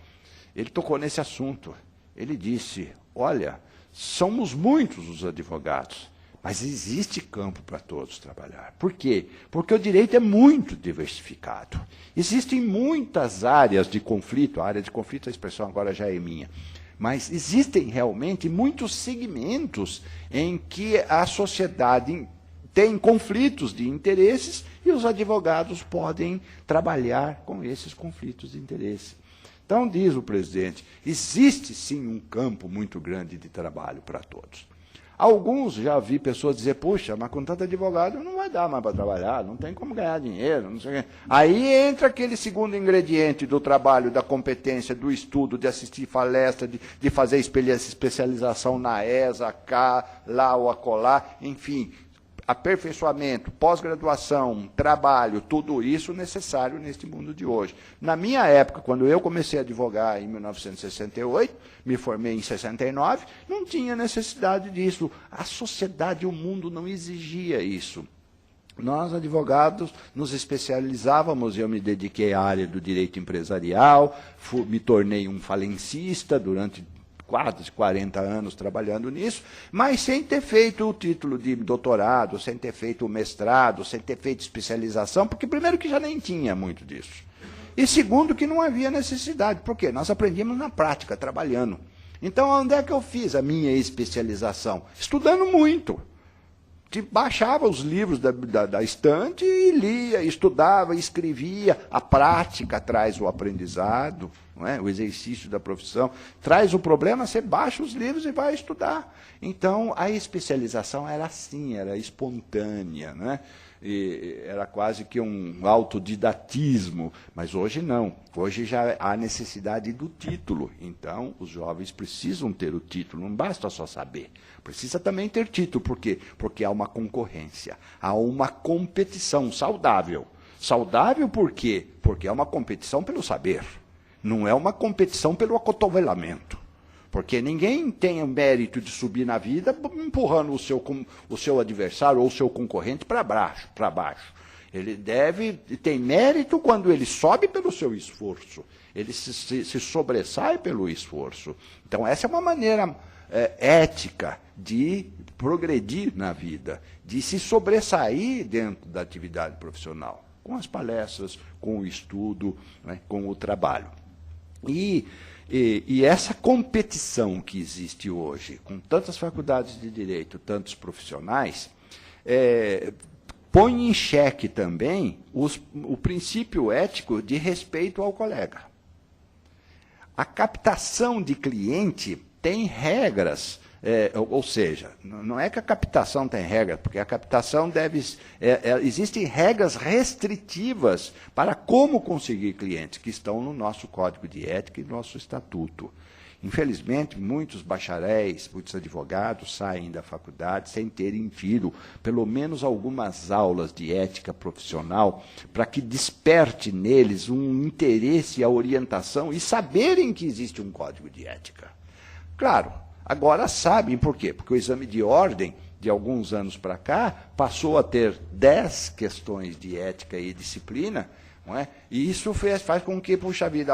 ele tocou nesse assunto. Ele disse, olha, somos muitos os advogados, mas existe campo para todos trabalhar. Por quê? Porque o direito é muito diversificado. Existem muitas áreas de conflito, a área de conflito, a expressão agora já é minha, mas existem realmente muitos segmentos em que a sociedade tem conflitos de interesses e os advogados podem trabalhar com esses conflitos de interesse. Então, diz o presidente, existe sim um campo muito grande de trabalho para todos. Alguns, já vi pessoas dizer, puxa, mas com tanto advogado não vai dar mais para trabalhar, não tem como ganhar dinheiro, não sei o quê. Aí entra aquele segundo ingrediente do trabalho, da competência, do estudo, de assistir palestra, de fazer especialização na ESA, cá, lá ou acolá, enfim, aperfeiçoamento, pós-graduação, trabalho, tudo isso necessário neste mundo de hoje. Na minha época, quando eu comecei a advogar em 1968, me formei em 69, não tinha necessidade disso. A sociedade, o mundo não exigia isso. Nós, advogados, nos especializávamos, eu me dediquei à área do direito empresarial, me tornei um falencista durante quase 40 anos trabalhando nisso, mas sem ter feito o título de doutorado, sem ter feito o mestrado, sem ter feito especialização, porque primeiro que já nem tinha muito disso. E segundo que não havia necessidade, porque nós aprendíamos na prática, trabalhando. Então, onde é que eu fiz a minha especialização? Estudando muito. Baixava os livros da estante e lia, estudava, escrevia. A prática traz o aprendizado, não é? O exercício da profissão. Traz o problema, você baixa os livros e vai estudar. Então, a especialização era assim, era espontânea, não é? E era quase que um autodidatismo, mas hoje não. Hoje já há necessidade do título. Então, os jovens precisam ter o título, não basta só saber. Precisa também ter título. Por quê? Porque há uma concorrência, há uma competição saudável. Saudável por quê? Porque é uma competição pelo saber, não é uma competição pelo acotovelamento. Porque ninguém tem o mérito de subir na vida empurrando o seu adversário ou o seu concorrente para baixo. Ele tem mérito quando ele sobe pelo seu esforço. Ele se sobressai pelo esforço. Então, essa é uma maneira ética de progredir na vida, de se sobressair dentro da atividade profissional, com as palestras, com o estudo, né, com o trabalho. E essa competição que existe hoje, com tantas faculdades de direito, tantos profissionais, põe em xeque também o princípio ético de respeito ao colega. A captação de cliente tem regras, ou seja, não é que a captação tem regra, porque a captação existem regras restritivas para como conseguir clientes, que estão no nosso Código de Ética e no nosso Estatuto. Infelizmente, muitos bacharéis, muitos advogados saem da faculdade sem terem tido pelo menos algumas aulas de ética profissional para que desperte neles um interesse, a orientação e saberem que existe um código de ética. Claro, agora sabem por quê? Porque o exame de ordem, de alguns anos para cá, passou a ter 10 questões de ética e disciplina, não é? E isso faz com que, puxa vida,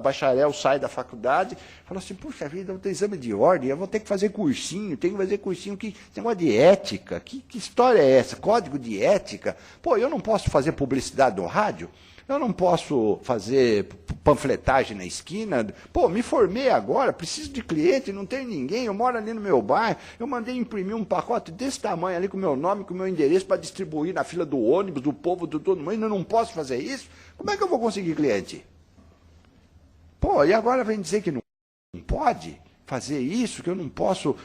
bacharel sai da faculdade e fala assim, puxa vida, eu tenho exame de ordem, eu vou ter que fazer cursinho, tenho que fazer cursinho, que negócio de ética, que história é essa? Código de ética? Pô, eu não posso fazer publicidade no rádio? Eu não posso fazer panfletagem na esquina. Pô, me formei agora, preciso de cliente, não tem ninguém, eu moro ali no meu bairro, eu mandei imprimir um pacote desse tamanho ali com o meu nome, com o meu endereço para distribuir na fila do ônibus, do povo, do todo mundo, eu não posso fazer isso? Como é que eu vou conseguir cliente? Pô, e agora vem dizer que não pode fazer isso, que eu não posso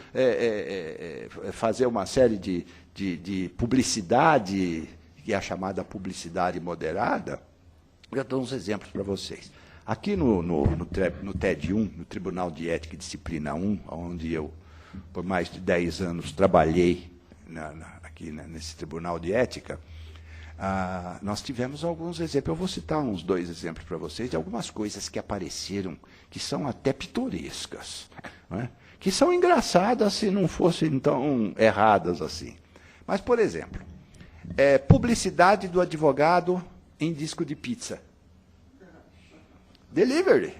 fazer uma série de publicidade, que é a chamada publicidade moderada? Eu dou uns exemplos para vocês. Aqui no TED 1, no Tribunal de Ética e Disciplina 1, onde eu, por mais de 10 anos, trabalhei aqui nesse Tribunal de Ética, nós tivemos alguns exemplos. Eu vou citar uns 2 exemplos para vocês de algumas coisas que apareceram, que são até pitorescas, né? Que são engraçadas se não fossem tão erradas assim. Mas, por exemplo, publicidade do advogado em disco de pizza. Delivery.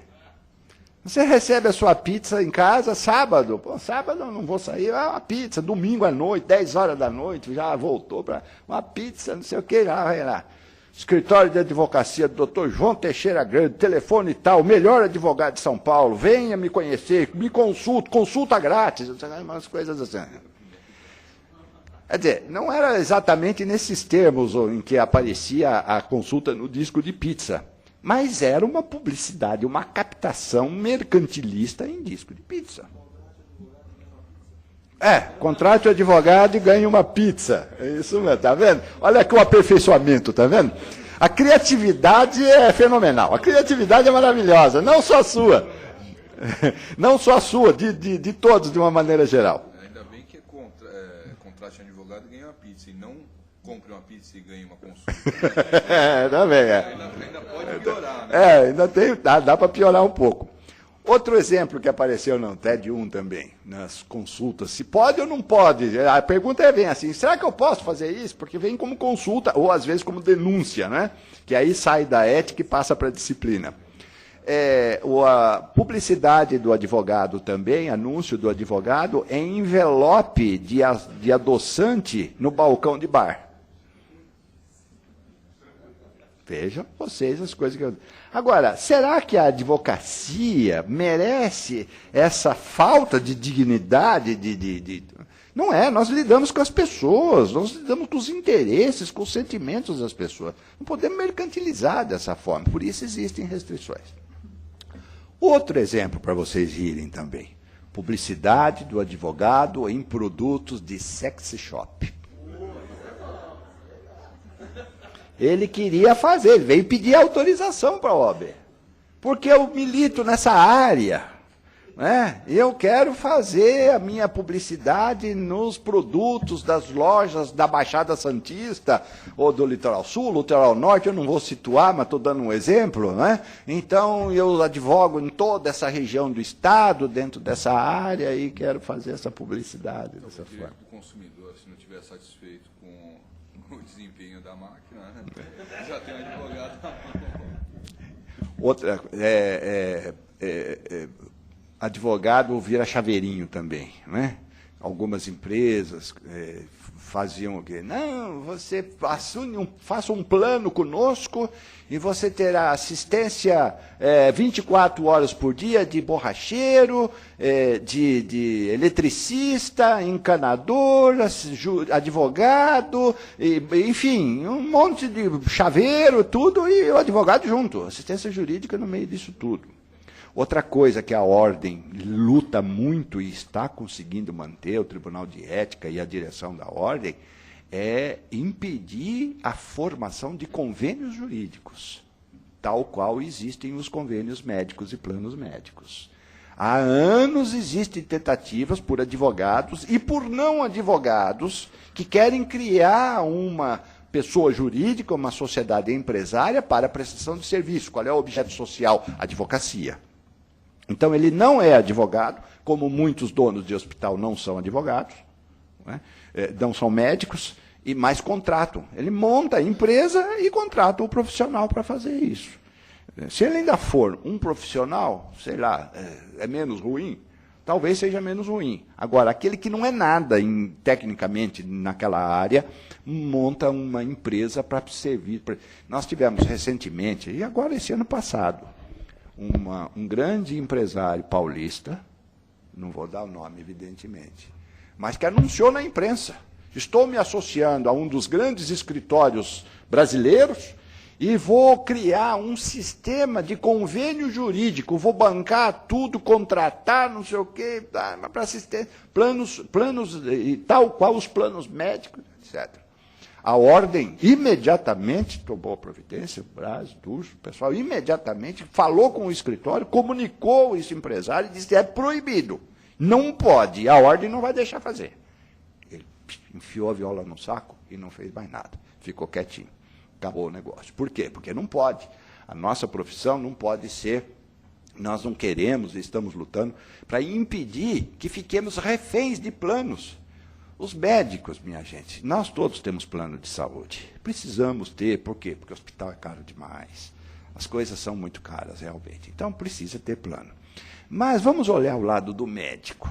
Você recebe a sua pizza em casa sábado. Pô, sábado eu não vou sair, uma pizza. Domingo à noite, 10 horas da noite, já voltou para uma pizza, não sei o que, já vai lá. Escritório de advocacia do Dr. João Teixeira Grande, telefone tal, melhor advogado de São Paulo, venha me conhecer, me consulta grátis, umas coisas assim. Quer dizer, não era exatamente nesses termos em que aparecia a consulta no disco de pizza, mas era uma publicidade, uma captação mercantilista em disco de pizza. Contrate o advogado e ganhe uma pizza. É isso mesmo, tá vendo? Olha aqui o aperfeiçoamento, tá vendo? A criatividade é fenomenal, a criatividade é maravilhosa, não só a sua. Não só a sua, de todos, de uma maneira geral. Ainda bem que contrate um advogado e ganhe uma pizza, e não compre uma pizza e ganhe uma consulta. Também Ainda pode piorar, né? Ainda tem, dá para piorar um pouco. Outro exemplo que apareceu no TED1 também, nas consultas, se pode ou não pode. A pergunta vem assim, será que eu posso fazer isso? Porque vem como consulta, ou às vezes como denúncia, né? Que aí sai da ética e passa para a disciplina. A publicidade do advogado também, anúncio do advogado, em envelope de adoçante no balcão de bar. Vejam vocês as coisas que eu... Agora, será que a advocacia merece essa falta de dignidade? Não é, nós lidamos com as pessoas, nós lidamos com os interesses, com os sentimentos das pessoas. Não podemos mercantilizar dessa forma, por isso existem restrições. Outro exemplo para vocês rirem também. Publicidade do advogado em produtos de sex shop. Ele queria fazer, ele veio pedir autorização para a OAB. Porque eu milito nessa área. Né? Eu quero fazer a minha publicidade nos produtos das lojas da Baixada Santista, ou do Litoral Sul, Litoral Norte, eu não vou situar, mas estou dando um exemplo. Né? Então, eu advogo em toda essa região do estado, dentro dessa área, e quero fazer essa publicidade dessa forma. O consumidor, se não estiver satisfeito com o desempenho da máquina, né? Já tem um advogado. Outra, advogado vira chaveirinho também, né? Algumas empresas faziam o quê? Não, você faça um plano conosco e você terá assistência 24 horas por dia de borracheiro, de eletricista, encanador, advogado, enfim, um monte de chaveiro, tudo, e o advogado junto, assistência jurídica no meio disso tudo. Outra coisa que a ordem luta muito e está conseguindo manter, o Tribunal de Ética e a direção da ordem, é impedir a formação de convênios jurídicos, tal qual existem os convênios médicos e planos médicos. Há anos existem tentativas por advogados e por não advogados que querem criar uma pessoa jurídica, uma sociedade empresária para a prestação de serviço. Qual é o objeto social? Advocacia. Então, ele não é advogado, como muitos donos de hospital não são advogados, não são médicos, mas contratam. Ele monta a empresa e contrata o profissional para fazer isso. Se ele ainda for um profissional, sei lá, é menos ruim, talvez seja menos ruim. Agora, aquele que não é nada tecnicamente naquela área, monta uma empresa para servir. Nós tivemos recentemente, e agora esse ano passado, um grande empresário paulista, não vou dar o nome, evidentemente, mas que anunciou na imprensa: estou me associando a um dos grandes escritórios brasileiros e vou criar um sistema de convênio jurídico, vou bancar tudo, contratar, não sei o quê, para assistência, planos e tal qual os planos médicos, etc. A ordem imediatamente tomou a providência, o Brás, Durso, o pessoal imediatamente falou com o escritório, comunicou esse empresário e disse que é proibido, não pode, a ordem não vai deixar fazer. Ele enfiou a viola no saco e não fez mais nada, ficou quietinho, acabou o negócio. Por quê? Porque não pode. A nossa profissão não pode ser, nós não queremos, estamos lutando para impedir que fiquemos reféns de planos. Os médicos, minha gente, nós todos temos plano de saúde. Precisamos ter, por quê? Porque o hospital é caro demais. As coisas são muito caras, realmente. Então, precisa ter plano. Mas vamos olhar o lado do médico.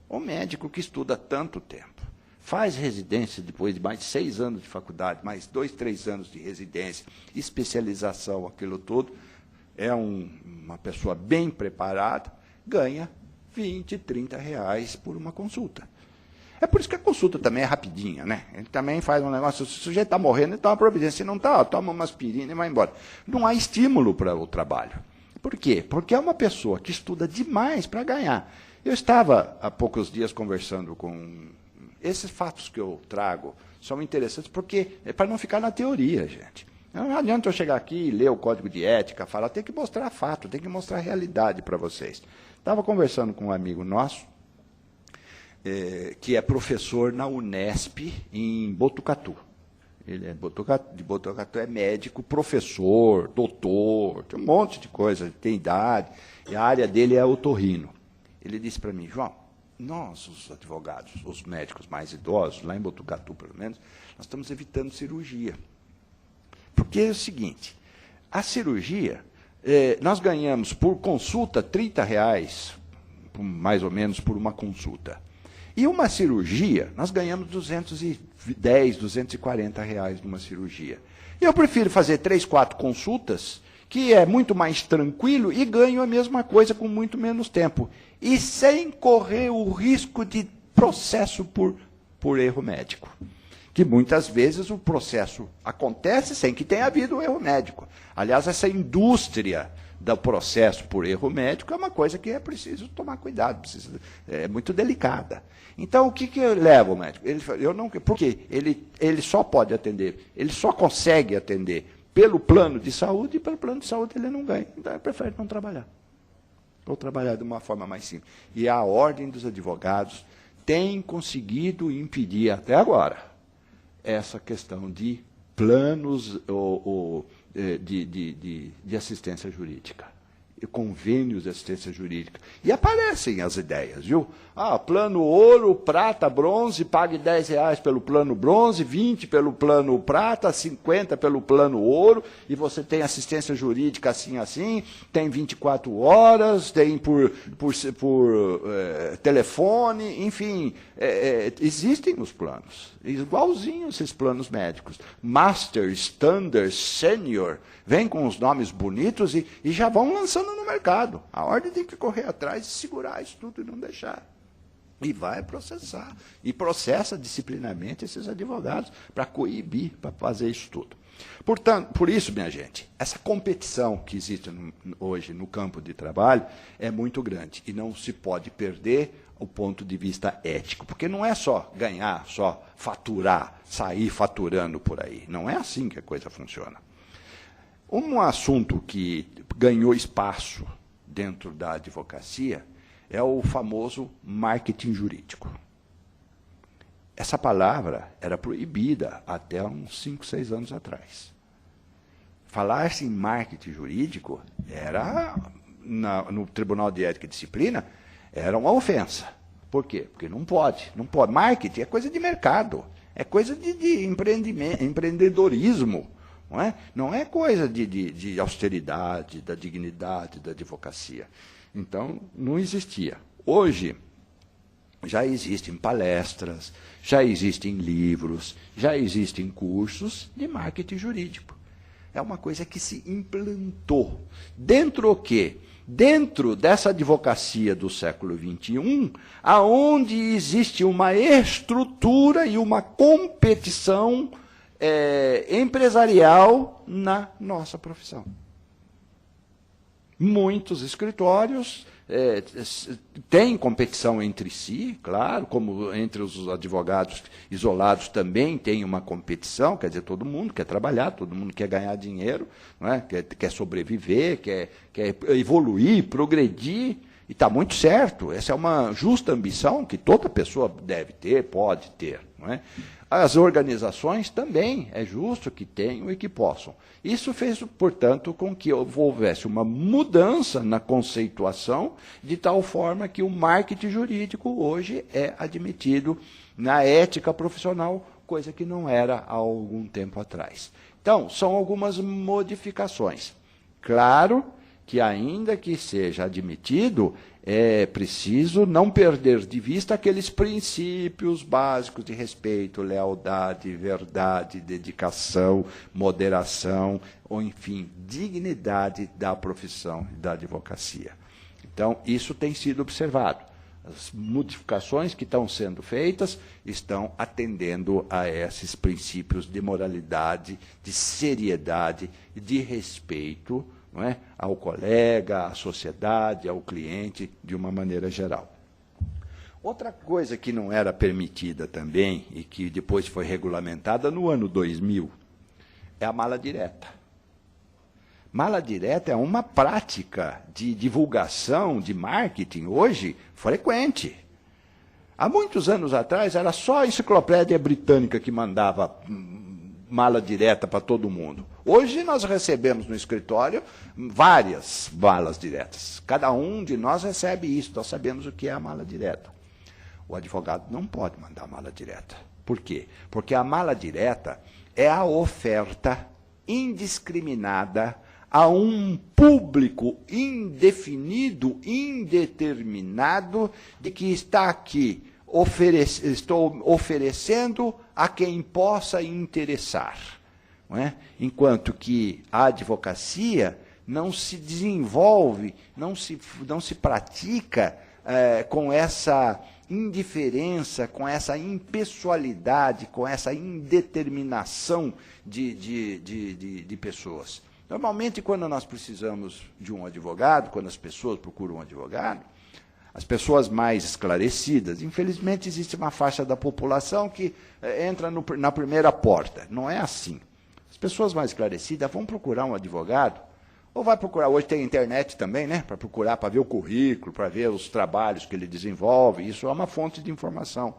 O médico que estuda tanto tempo, faz residência depois de mais de 6 anos de faculdade, mais 2, 3 anos de residência, especialização, aquilo tudo, é uma pessoa bem preparada, ganha 20, 30 reais por uma consulta. É por isso que a consulta também é rapidinha, né? Ele também faz um negócio, se o sujeito está morrendo, ele toma uma providência. Se não está, toma uma aspirina e vai embora. Não há estímulo para o trabalho. Por quê? Porque é uma pessoa que estuda demais para ganhar. Eu estava, há poucos dias, conversando com... Esses fatos que eu trago são interessantes porque é para não ficar na teoria, gente. Não adianta eu chegar aqui e ler o código de ética, falar, tem que mostrar fato, tem que mostrar realidade para vocês. Estava conversando com um amigo nosso, que é professor na Unesp, em Botucatu. Ele é de Botucatu, é médico, professor, doutor, tem um monte de coisa, tem idade, e a área dele é otorrino. Ele disse para mim, João, nós, os advogados, os médicos mais idosos, lá em Botucatu, pelo menos, nós estamos evitando cirurgia. Porque é o seguinte, a cirurgia, nós ganhamos por consulta R$30, mais ou menos, por uma consulta. E uma cirurgia, nós ganhamos R$210, R$240 numa cirurgia. Eu prefiro fazer 3, 4 consultas, que é muito mais tranquilo e ganho a mesma coisa com muito menos tempo. E sem correr o risco de processo por erro médico. Que muitas vezes o processo acontece sem que tenha havido um erro médico. Aliás, essa indústria do processo por erro médico é uma coisa que é preciso tomar cuidado, é muito delicada. Então, o que leva o médico? Porque ele só pode atender, ele só consegue atender pelo plano de saúde, e pelo plano de saúde ele não ganha. Então, ele prefere não trabalhar. Ou trabalhar de uma forma mais simples. E a Ordem dos Advogados tem conseguido impedir, até agora, essa questão de planos de assistência jurídica, convênios de assistência jurídica. E aparecem as ideias, viu? Plano ouro, prata, bronze, pague R$10 pelo plano bronze, 20 pelo plano prata, 50 pelo plano ouro, e você tem assistência jurídica assim, tem 24 horas, tem por telefone, enfim, existem os planos, igualzinhos esses planos médicos. Master, Standard, Senior, vem com os nomes bonitos e já vão lançando no mercado. A ordem tem que correr atrás e segurar isso tudo e não deixar. E vai processar. E processa disciplinarmente esses advogados para coibir, para fazer isso tudo. Portanto, por isso, minha gente, essa competição que existe hoje no campo de trabalho é muito grande. E não se pode perder o ponto de vista ético. Porque não é só ganhar, só faturar, sair faturando por aí. Não é assim que a coisa funciona. Um assunto que ganhou espaço dentro da advocacia é o famoso marketing jurídico. Essa palavra era proibida até uns 5, 6 anos atrás. Falar-se em marketing jurídico era, no Tribunal de Ética e Disciplina, era uma ofensa. Por quê? Porque não pode. Marketing é coisa de mercado, é coisa de empreendedorismo. Não é coisa de austeridade, da dignidade da advocacia. Então, não existia. Hoje, já existem palestras, já existem livros, já existem cursos de marketing jurídico. É uma coisa que se implantou. Dentro o quê? Dentro dessa advocacia do século XXI, aonde existe uma estrutura e uma competição empresarial na nossa profissão. Muitos escritórios têm competição entre si, claro, como entre os advogados isolados também tem uma competição, quer dizer, todo mundo quer trabalhar, todo mundo quer ganhar dinheiro, não é? quer sobreviver, quer evoluir, progredir, e está muito certo, essa é uma justa ambição que toda pessoa deve ter, pode ter, não é? As organizações também é justo que tenham e que possam. Isso fez, portanto, com que houvesse uma mudança na conceituação, de tal forma que o marketing jurídico hoje é admitido na ética profissional, coisa que não era há algum tempo atrás. Então, são algumas modificações. Claro que, ainda que seja admitido, é preciso não perder de vista aqueles princípios básicos de respeito, lealdade, verdade, dedicação, moderação, ou, enfim, dignidade da profissão da advocacia. Então, isso tem sido observado. As modificações que estão sendo feitas estão atendendo a esses princípios de moralidade, de seriedade e de respeito não é? Ao colega, à sociedade, ao cliente, de uma maneira geral. Outra coisa que não era permitida também, e que depois foi regulamentada no ano 2000, é a mala direta. Mala direta é uma prática de divulgação, de marketing, hoje, frequente. Há muitos anos atrás, era só a Enciclopédia Britânica que mandava mala direta para todo mundo. Hoje, nós recebemos no escritório várias malas diretas. Cada um de nós recebe isso, nós sabemos o que é a mala direta. O advogado não pode mandar mala direta. Por quê? Porque a mala direta é a oferta indiscriminada a um público indefinido, indeterminado, de que está aqui, estou oferecendo a quem possa interessar. Não é? Enquanto que a advocacia não se desenvolve, não se pratica com essa indiferença, com essa impessoalidade, com essa indeterminação de pessoas. Normalmente, quando nós precisamos de um advogado, quando as pessoas procuram um advogado, as pessoas mais esclarecidas, infelizmente existe uma faixa da população que entra na primeira porta. Não é assim. As pessoas mais esclarecidas vão procurar um advogado, ou vai procurar, hoje tem internet também, né, para procurar, para ver o currículo, para ver os trabalhos que ele desenvolve, isso é uma fonte de informação.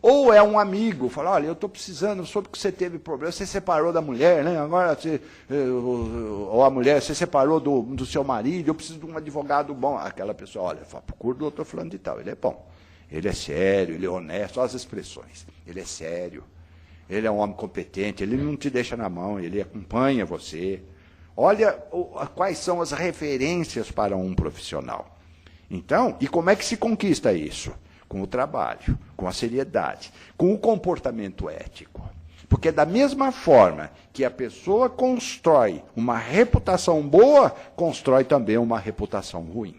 Ou é um amigo, fala, olha, eu estou precisando, soube que você teve problema, você separou da mulher, né? Agora ou a mulher, você separou do seu marido, eu preciso de um advogado bom. Aquela pessoa, olha, procura o doutor fulano de tal, ele é bom, ele é sério, ele é honesto, olha as expressões, ele é sério, ele é um homem competente, ele não te deixa na mão, ele acompanha você. Olha quais são as referências para um profissional. Então, e como é que se conquista isso? Com o trabalho, com a seriedade, com o comportamento ético. Porque da mesma forma que a pessoa constrói uma reputação boa, constrói também uma reputação ruim.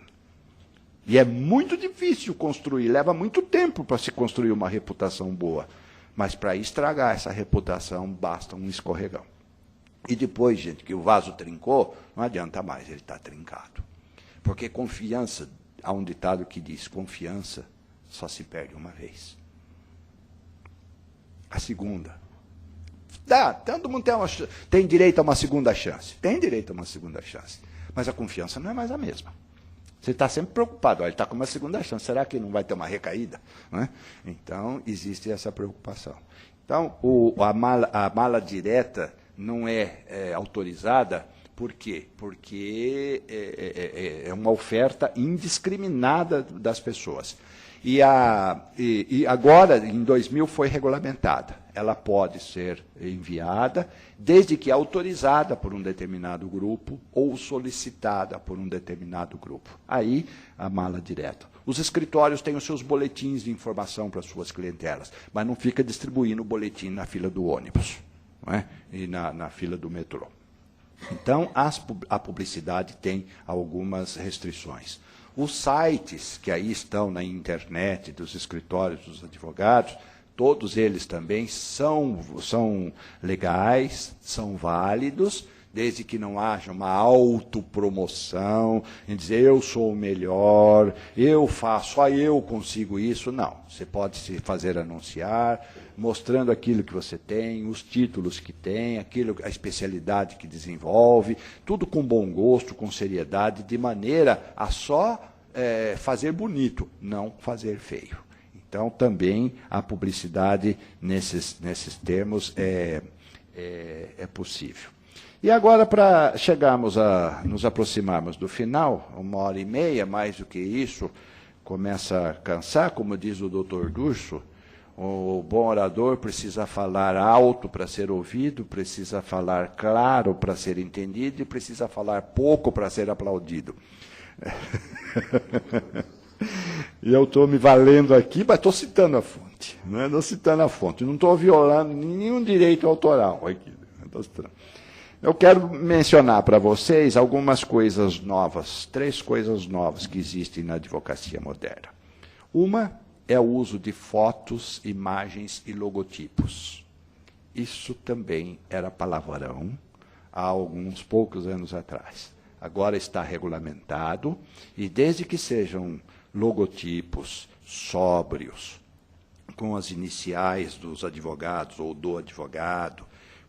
E é muito difícil construir, leva muito tempo para se construir uma reputação boa. Mas para estragar essa reputação, basta um escorregão. E depois, gente, que o vaso trincou, não adianta mais, ele está trincado. Porque confiança, há um ditado que diz, confiança só se perde uma vez. A segunda. Todo mundo tem direito a uma segunda chance. Tem direito a uma segunda chance. Mas a confiança não é mais a mesma. Você está sempre preocupado, olha, ele está com uma segunda chance, será que não vai ter uma recaída? Não é? Então, existe essa preocupação. Então, a mala direta não é autorizada, por quê? Porque é uma oferta indiscriminada das pessoas. E agora, em 2000, foi regulamentada. Ela pode ser enviada, desde que autorizada por um determinado grupo ou solicitada por um determinado grupo. Aí, a mala direta. Os escritórios têm os seus boletins de informação para as suas clientelas, mas não fica distribuindo o boletim na fila do ônibus, não é? E na fila do metrô. Então, a publicidade tem algumas restrições. Os sites que aí estão na internet dos escritórios dos advogados, todos eles também são legais, são válidos, desde que não haja uma autopromoção, em dizer eu sou o melhor, eu faço, só eu consigo isso. Não, você pode se fazer anunciar, mostrando aquilo que você tem, os títulos que tem, a especialidade que desenvolve, tudo com bom gosto, com seriedade, de maneira a só fazer bonito, não fazer feio. Então, também a publicidade nesses termos é possível. E agora, para nos aproximarmos do final, 1h30, mais do que isso, começa a cansar, como diz o doutor Durso, o bom orador precisa falar alto para ser ouvido, precisa falar claro para ser entendido e precisa falar pouco para ser aplaudido. E eu estou me valendo aqui, mas estou citando a fonte. Não estou citando a fonte, não estou violando nenhum direito autoral aqui. Eu quero mencionar para vocês algumas coisas novas, 3 coisas novas que existem na advocacia moderna. Uma é o uso de fotos, imagens e logotipos. Isso também era palavrão há alguns poucos anos atrás. agora está regulamentado, e desde que sejam logotipos sóbrios, com as iniciais dos advogados ou do advogado,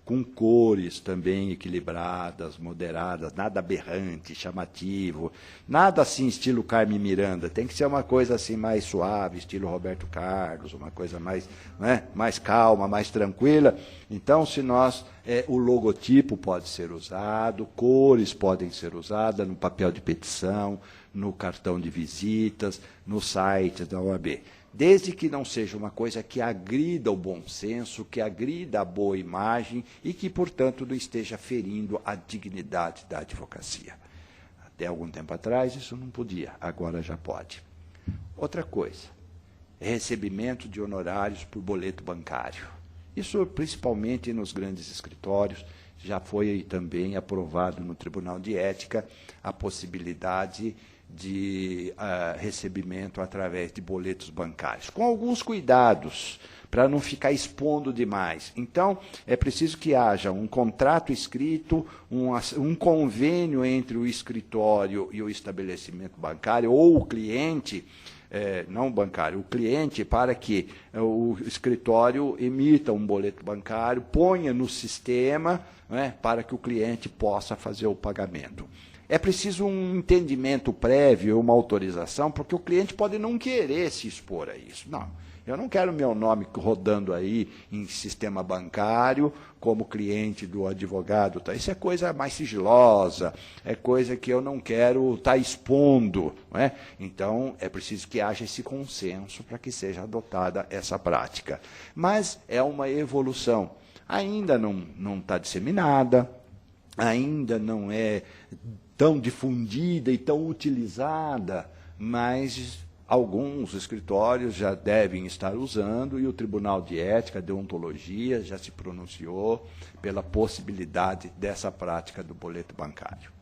com cores também equilibradas, moderadas, nada aberrante, chamativo, nada assim estilo Carmen Miranda, tem que ser uma coisa assim mais suave, estilo Roberto Carlos, uma coisa mais, né, mais calma, mais tranquila. Então, se nós, o logotipo pode ser usado, cores podem ser usadas no papel de petição, no cartão de visitas, no site da OAB. Desde que não seja uma coisa que agrida o bom senso, que agrida a boa imagem e que, portanto, não esteja ferindo a dignidade da advocacia. Até algum tempo atrás isso não podia, agora já pode. Outra coisa, recebimento de honorários por boleto bancário. Isso, principalmente nos grandes escritórios, já foi também aprovado no Tribunal de Ética a possibilidade de recebimento através de boletos bancários, com alguns cuidados, para não ficar expondo demais. Então, é preciso que haja um contrato escrito, um convênio entre o escritório e o estabelecimento bancário, ou o cliente, não bancário, o cliente, para que o escritório emita um boleto bancário, ponha no sistema, né, para que o cliente possa fazer o pagamento. É preciso um entendimento prévio, uma autorização, porque o cliente pode não querer se expor a isso. Não, eu não quero meu nome rodando aí em sistema bancário como cliente do advogado. Tá? Isso é coisa mais sigilosa, é coisa que eu não quero estar expondo. Não é? Então, é preciso que haja esse consenso para que seja adotada essa prática. Mas é uma evolução. Ainda não está disseminada, ainda não é tão difundida e tão utilizada, mas alguns escritórios já devem estar usando, e o Tribunal de Ética, Deontologia, já se pronunciou pela possibilidade dessa prática do boleto bancário.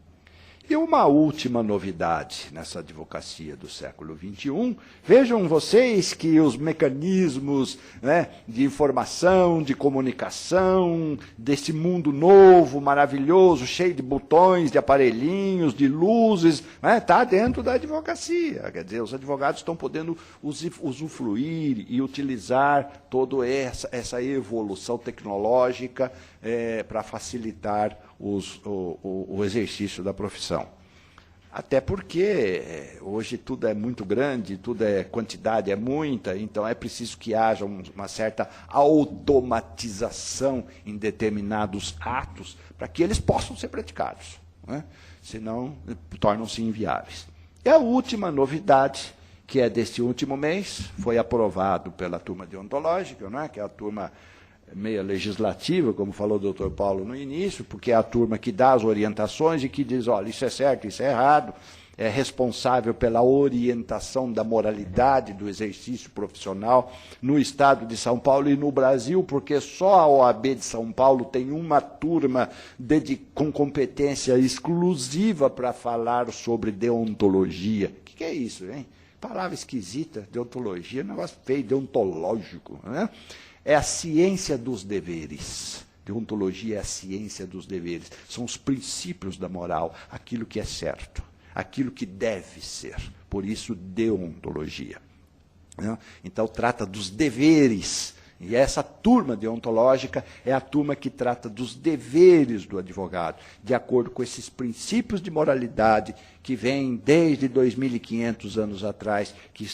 E uma última novidade nessa advocacia do século XXI, vejam vocês que os mecanismos, né, de informação, de comunicação, desse mundo novo, maravilhoso, cheio de botões, de aparelhinhos, de luzes, está dentro da advocacia. Quer dizer, os advogados estão podendo usufruir e utilizar toda essa evolução tecnológica para facilitar o exercício da profissão. Até porque hoje tudo é muito grande, quantidade é muita, então é preciso que haja uma certa automatização em determinados atos para que eles possam ser praticados, né? Senão tornam-se inviáveis. E a última novidade, que é deste último mês, foi aprovado pela turma deontológica, né, que é a turma meia legislativa, como falou o doutor Paulo no início, porque é a turma que dá as orientações e que diz, olha, isso é certo, isso é errado, é responsável pela orientação da moralidade do exercício profissional no estado de São Paulo e no Brasil, porque só a OAB de São Paulo tem uma turma com competência exclusiva para falar sobre deontologia. O que é isso, hein? Palavra esquisita, deontologia, negócio feio, deontológico, né? É a ciência dos deveres. Deontologia é a ciência dos deveres. São os princípios da moral, aquilo que é certo, aquilo que deve ser. Por isso, deontologia. Então, trata dos deveres. E essa turma deontológica é a turma que trata dos deveres do advogado, de acordo com esses princípios de moralidade que vêm desde 2.500 anos atrás, que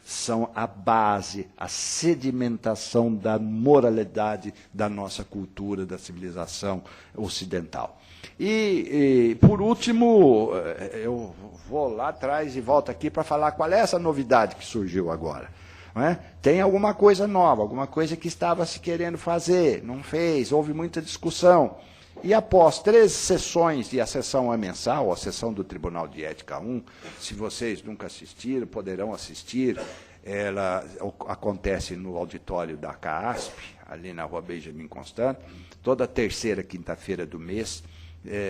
são a base, a sedimentação da moralidade da nossa cultura, da civilização ocidental. E por último, eu vou lá atrás e volto aqui para falar qual é essa novidade que surgiu agora. Não é? Tem alguma coisa nova, alguma coisa que estava se querendo fazer, não fez, houve muita discussão. E após 3 sessões, e a sessão é mensal, a sessão do Tribunal de Ética 1, se vocês nunca assistiram, poderão assistir, ela acontece no auditório da CAASP, ali na Rua Benjamin Constant, toda terceira quinta-feira do mês,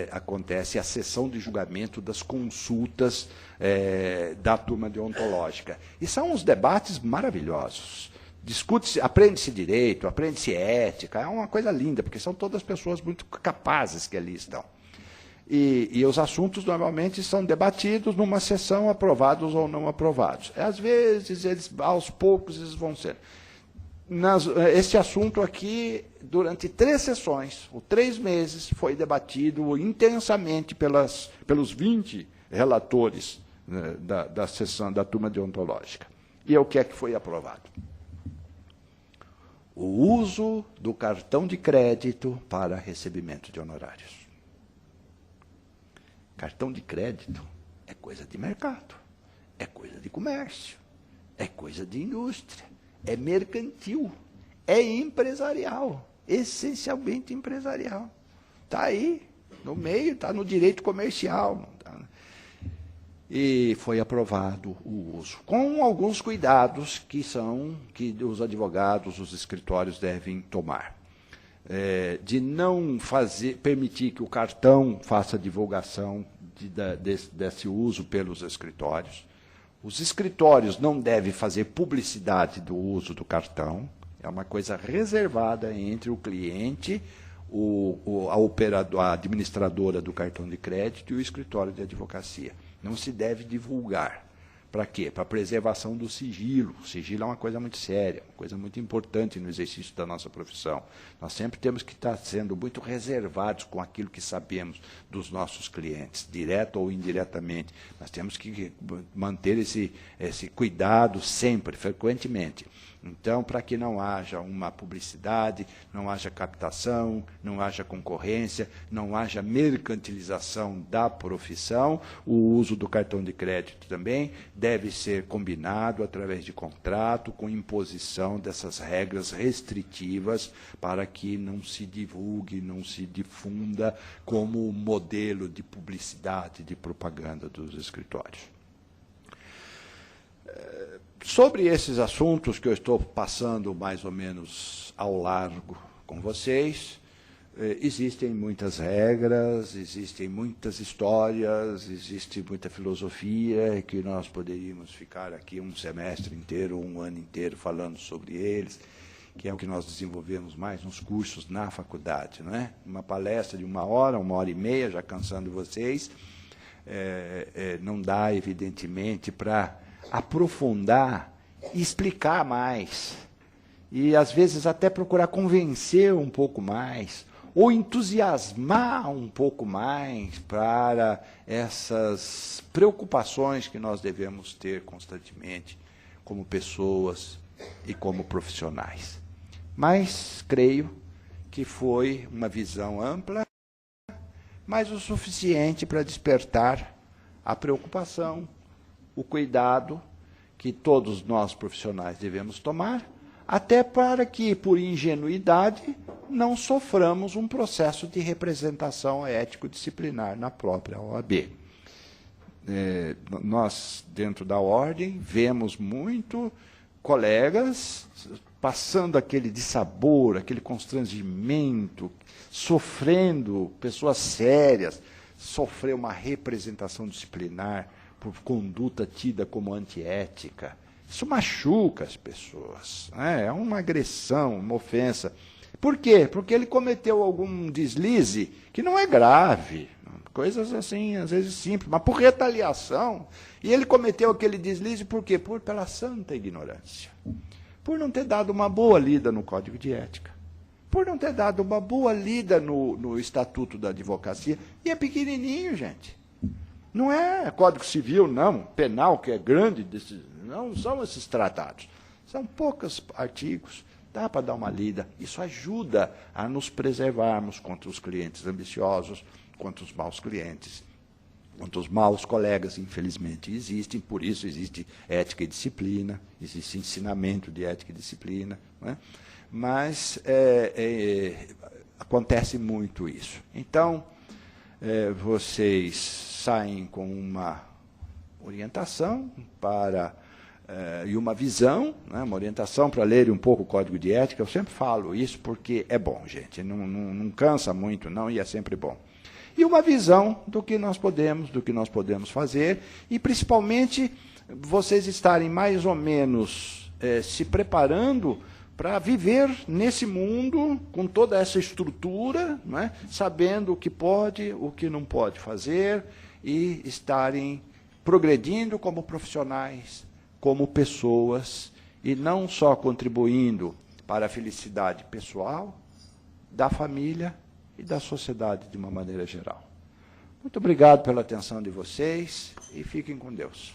acontece a sessão de julgamento das consultas da turma deontológica. E são uns debates maravilhosos. Discute-se, aprende-se direito, aprende-se ética, é uma coisa linda, porque são todas pessoas muito capazes que ali estão. E os assuntos normalmente são debatidos numa sessão, aprovados ou não aprovados. Às vezes, aos poucos, eles vão ser. Esse assunto aqui, durante 3 sessões, ou 3 meses, foi debatido intensamente pelos 20 relatores, né, da sessão da turma deontológica. E o que é que foi aprovado? O uso do cartão de crédito para recebimento de honorários. Cartão de crédito é coisa de mercado, é coisa de comércio, é coisa de indústria, é mercantil, é empresarial, essencialmente empresarial. Está aí, no meio, está no direito comercial. E foi aprovado o uso, com alguns cuidados que os advogados, os escritórios devem tomar. De não permitir que o cartão faça divulgação desse uso pelos escritórios. Os escritórios não devem fazer publicidade do uso do cartão, é uma coisa reservada entre o cliente, a administradora do cartão de crédito e o escritório de advocacia. Não se deve divulgar. Para quê? Para a preservação do sigilo. O sigilo é uma coisa muito séria, uma coisa muito importante no exercício da nossa profissão. Nós sempre temos que estar sendo muito reservados com aquilo que sabemos dos nossos clientes, direto ou indiretamente. Nós temos que manter esse cuidado sempre, frequentemente. Então, para que não haja uma publicidade, não haja captação, não haja concorrência, não haja mercantilização da profissão, o uso do cartão de crédito também deve ser combinado através de contrato, com imposição dessas regras restritivas para que não se divulgue, não se difunda como modelo de publicidade, de propaganda dos escritórios. Sobre esses assuntos que eu estou passando mais ou menos ao largo com vocês, existem muitas regras, existem muitas histórias, existe muita filosofia, que nós poderíamos ficar aqui um semestre inteiro, um ano inteiro falando sobre eles, que é o que nós desenvolvemos mais nos cursos na faculdade, não é? Uma palestra de 1 hora, 1h30, já cansando vocês, não dá, evidentemente, para aprofundar e explicar mais. E, às vezes, até procurar convencer um pouco mais, ou entusiasmar um pouco mais para essas preocupações que nós devemos ter constantemente como pessoas e como profissionais. Mas creio que foi uma visão ampla, mas o suficiente para despertar a preocupação, o cuidado que todos nós profissionais devemos tomar, até para que, por ingenuidade, não soframos um processo de representação ético-disciplinar na própria OAB. Nós, dentro da ordem, vemos muito colegas passando aquele dissabor, aquele constrangimento, sofrendo, pessoas sérias, sofrer uma representação disciplinar por conduta tida como antiética. Isso machuca as pessoas, né? É uma agressão, uma ofensa. Por quê? Porque ele cometeu algum deslize que não é grave, coisas assim, às vezes simples, mas por retaliação. E ele cometeu aquele deslize por quê? Pela santa ignorância. Por não ter dado uma boa lida no Código de Ética. Por não ter dado uma boa lida no Estatuto da Advocacia. E é pequenininho, gente. Não é Código Civil, não, penal, que é grande, não são esses tratados. São poucos artigos, dá para dar uma lida. Isso ajuda a nos preservarmos contra os clientes ambiciosos, contra os maus clientes, contra os maus colegas, infelizmente existem, por isso existe ética e disciplina, existe ensinamento de ética e disciplina, não é? Mas acontece muito isso. Então, vocês saem com uma orientação e uma visão, né, uma orientação para lerem um pouco o Código de Ética. Eu sempre falo isso porque é bom, gente. Não cansa muito, não, e é sempre bom. E uma visão do que nós podemos fazer, e principalmente vocês estarem mais ou menos se preparando para viver nesse mundo com toda essa estrutura, não é? Sabendo o que pode, o que não pode fazer e estarem progredindo como profissionais, como pessoas, e não só contribuindo para a felicidade pessoal, da família e da sociedade de uma maneira geral. Muito obrigado pela atenção de vocês e fiquem com Deus.